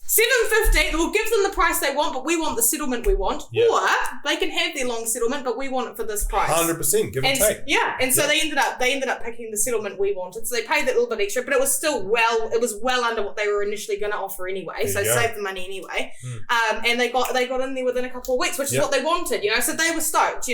$750, we'll give them the price they want, but we want the settlement we want. Or they can have their long settlement, but we want it for this price. 100%, give and take. Yeah, and so they ended up picking the settlement we wanted. So they paid that little bit extra, but it was still well under what they were initially going to offer anyway. So saved the money anyway. And they got in there within a couple of weeks, which is what they wanted, So they were stoked,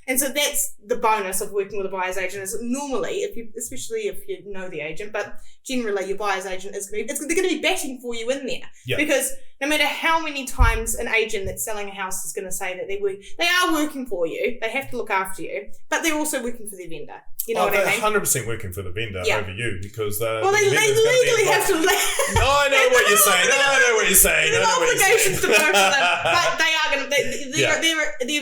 And so that's the bonus of working with a buyer's agent, is normally, especially if you know the agent, but generally your buyer's agent they're going to be batting for you in there. Yeah. Because no matter how many times an agent that's selling a house is going to say that they are working for you, they have to look after you, but they're also working for their vendor. You know what I mean? 100% working for the vendor over you, because they legally have to. I know what you're saying. There's obligations to work for them, but they are going to.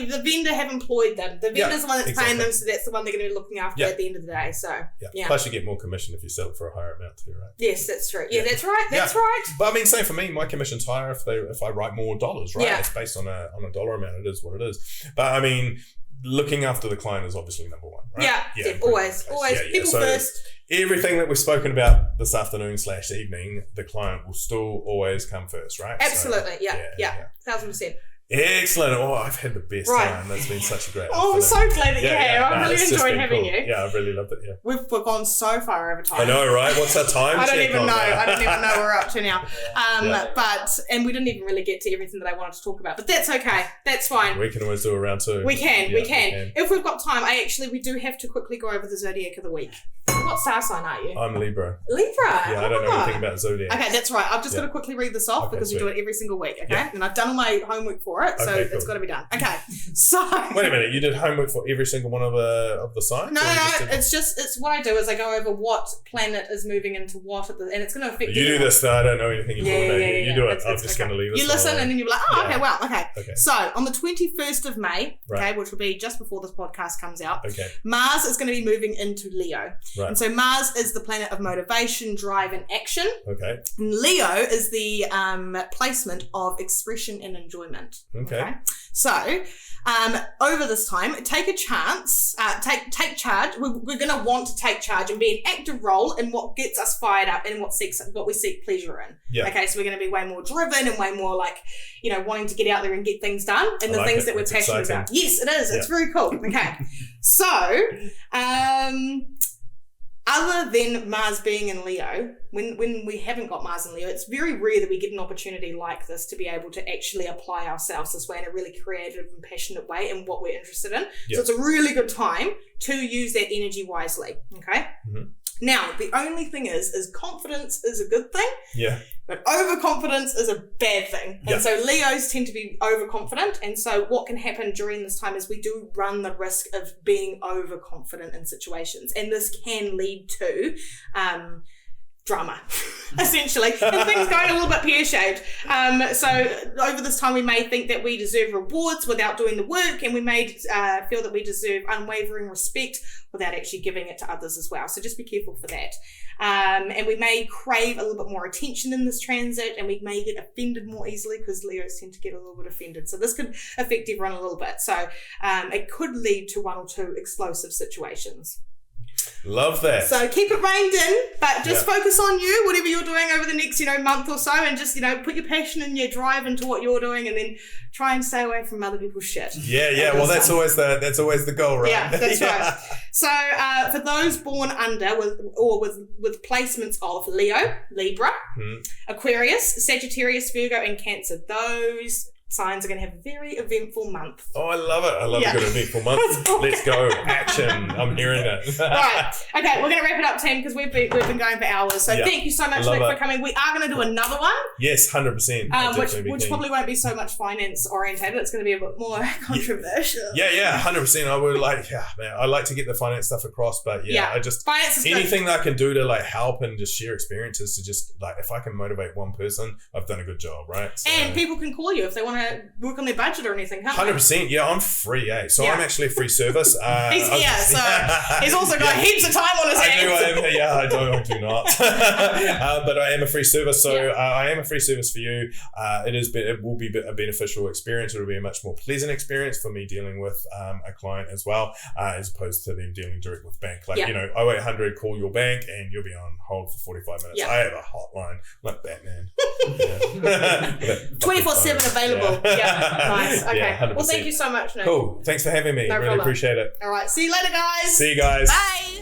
The vendor have employed them. The vendor's the one that's paying them, so that's the one they're going to be looking after at the end of the day. So Plus, you get more commission if you sell it for a higher amount too, right? Yes, that's true. Yeah, that's right. That's right. But I mean, same for me. My commission's higher if I write more dollars, right? Yeah. It's based on a dollar amount. It is what it is. But I mean, looking after the client is obviously number one, right? Yeah, always. People first. Everything that we've spoken about this afternoon/evening, the client will still always come first, right? Absolutely, 1,000%. Excellent. Oh, I've had the best time. That's been such a great Oh, I'm so glad that you have. I really enjoyed having you. Yeah, I've really loved it. Yeah. We've gone so far over time. I know, right? What's our time? I don't even know what we're up to now. And we didn't even really get to everything that I wanted to talk about. But that's okay. That's fine. We can always do a round 2. We can. If we've got time, we do have to quickly go over the Zodiac of the week. What star sign are you? I'm Libra. Libra? Yeah, I don't know anything about Zodiac. Okay, that's right. I've just got to quickly read this off because we do it every single week, okay? And I've done all my homework for it, so it's got to be done. Okay, so... Wait a minute, you did homework for every single one of the signs? No, it's what I do is I go over what planet is moving into what, and it's going to affect... You do this, I don't know anything you're talking about. You do it. I'm just going to leave this. You listen and then you'll be like, okay. So, on the 21st of May, which will be just before this podcast comes out, Mars is going to be moving into Leo. Right. And so Mars is the planet of motivation, drive, and action. Okay. And Leo is the placement of expression and enjoyment. Okay. So, over this time, take a chance, take charge. We're going to want to take charge and be an active role in what gets us fired up and what we seek pleasure in. Yeah. Okay, so we're going to be way more driven and way more wanting to get out there and get things done and the things that we're passionate about. Yes, it is. Yeah. It's very cool. Okay. So, other than Mars being in Leo, when we haven't got Mars in Leo, it's very rare that we get an opportunity like this to be able to actually apply ourselves this way in a really creative and passionate way in what we're interested in. Yep. So it's a really good time to use that energy wisely, okay? Mm-hmm. Now, the only thing is confidence is a good thing. Yeah. But overconfidence is a bad thing. And so Leos tend to be overconfident. And so what can happen during this time is we do run the risk of being overconfident in situations. And this can lead to drama, essentially, and things going a little bit pear-shaped. So over this time, we may think that we deserve rewards without doing the work, and we may feel that we deserve unwavering respect without actually giving it to others as well. So just be careful for that. And we may crave a little bit more attention in this transit, and we may get offended more easily because Leos tend to get a little bit offended. So this could affect everyone a little bit. So it could lead to 1 or 2 explosive situations. Love that. So keep it reined in, but just focus on you, whatever you're doing over the next, month or so, and just, put your passion and your drive into what you're doing, and then try and stay away from other people's shit. Yeah. Well, that's always the goal, right? Yeah, that's right. So for those born under with placements of Leo, Libra, Aquarius, Sagittarius, Virgo, and Cancer, those signs are going to have a very eventful month. Oh, I love it. I love a good eventful month. Let's go. Action. I'm hearing it. Right. Okay, we're going to wrap it up, team, because we've been going for hours. So thank you so much, Nick, for coming. We are going to do another one. Yes, 100%. Which probably won't be so much finance orientated. It's going to be a bit more controversial. Yeah, 100%. I would I like to get the finance stuff across, but I just finance is anything that I can do to help and just share experiences to just if I can motivate one person, I've done a good job, right? So, and people can call you if they want to work on their budget or anything, can't 100%. Yeah, I'm free, So I'm actually a free service. He's also got heaps of time on his hands. I do not. But I am a free service, so I am a free service for you. It will be a beneficial experience. It will be a much more pleasant experience for me dealing with a client as well, as opposed to them dealing direct with bank. 0800, call your bank and you'll be on hold for 45 minutes. I have a hotline like Batman. 24/7 available. Nice. Okay. Well, thank you so much, Nick. Cool. Thanks for having me. Really appreciate it. All right. See you later, guys. See you guys. Bye.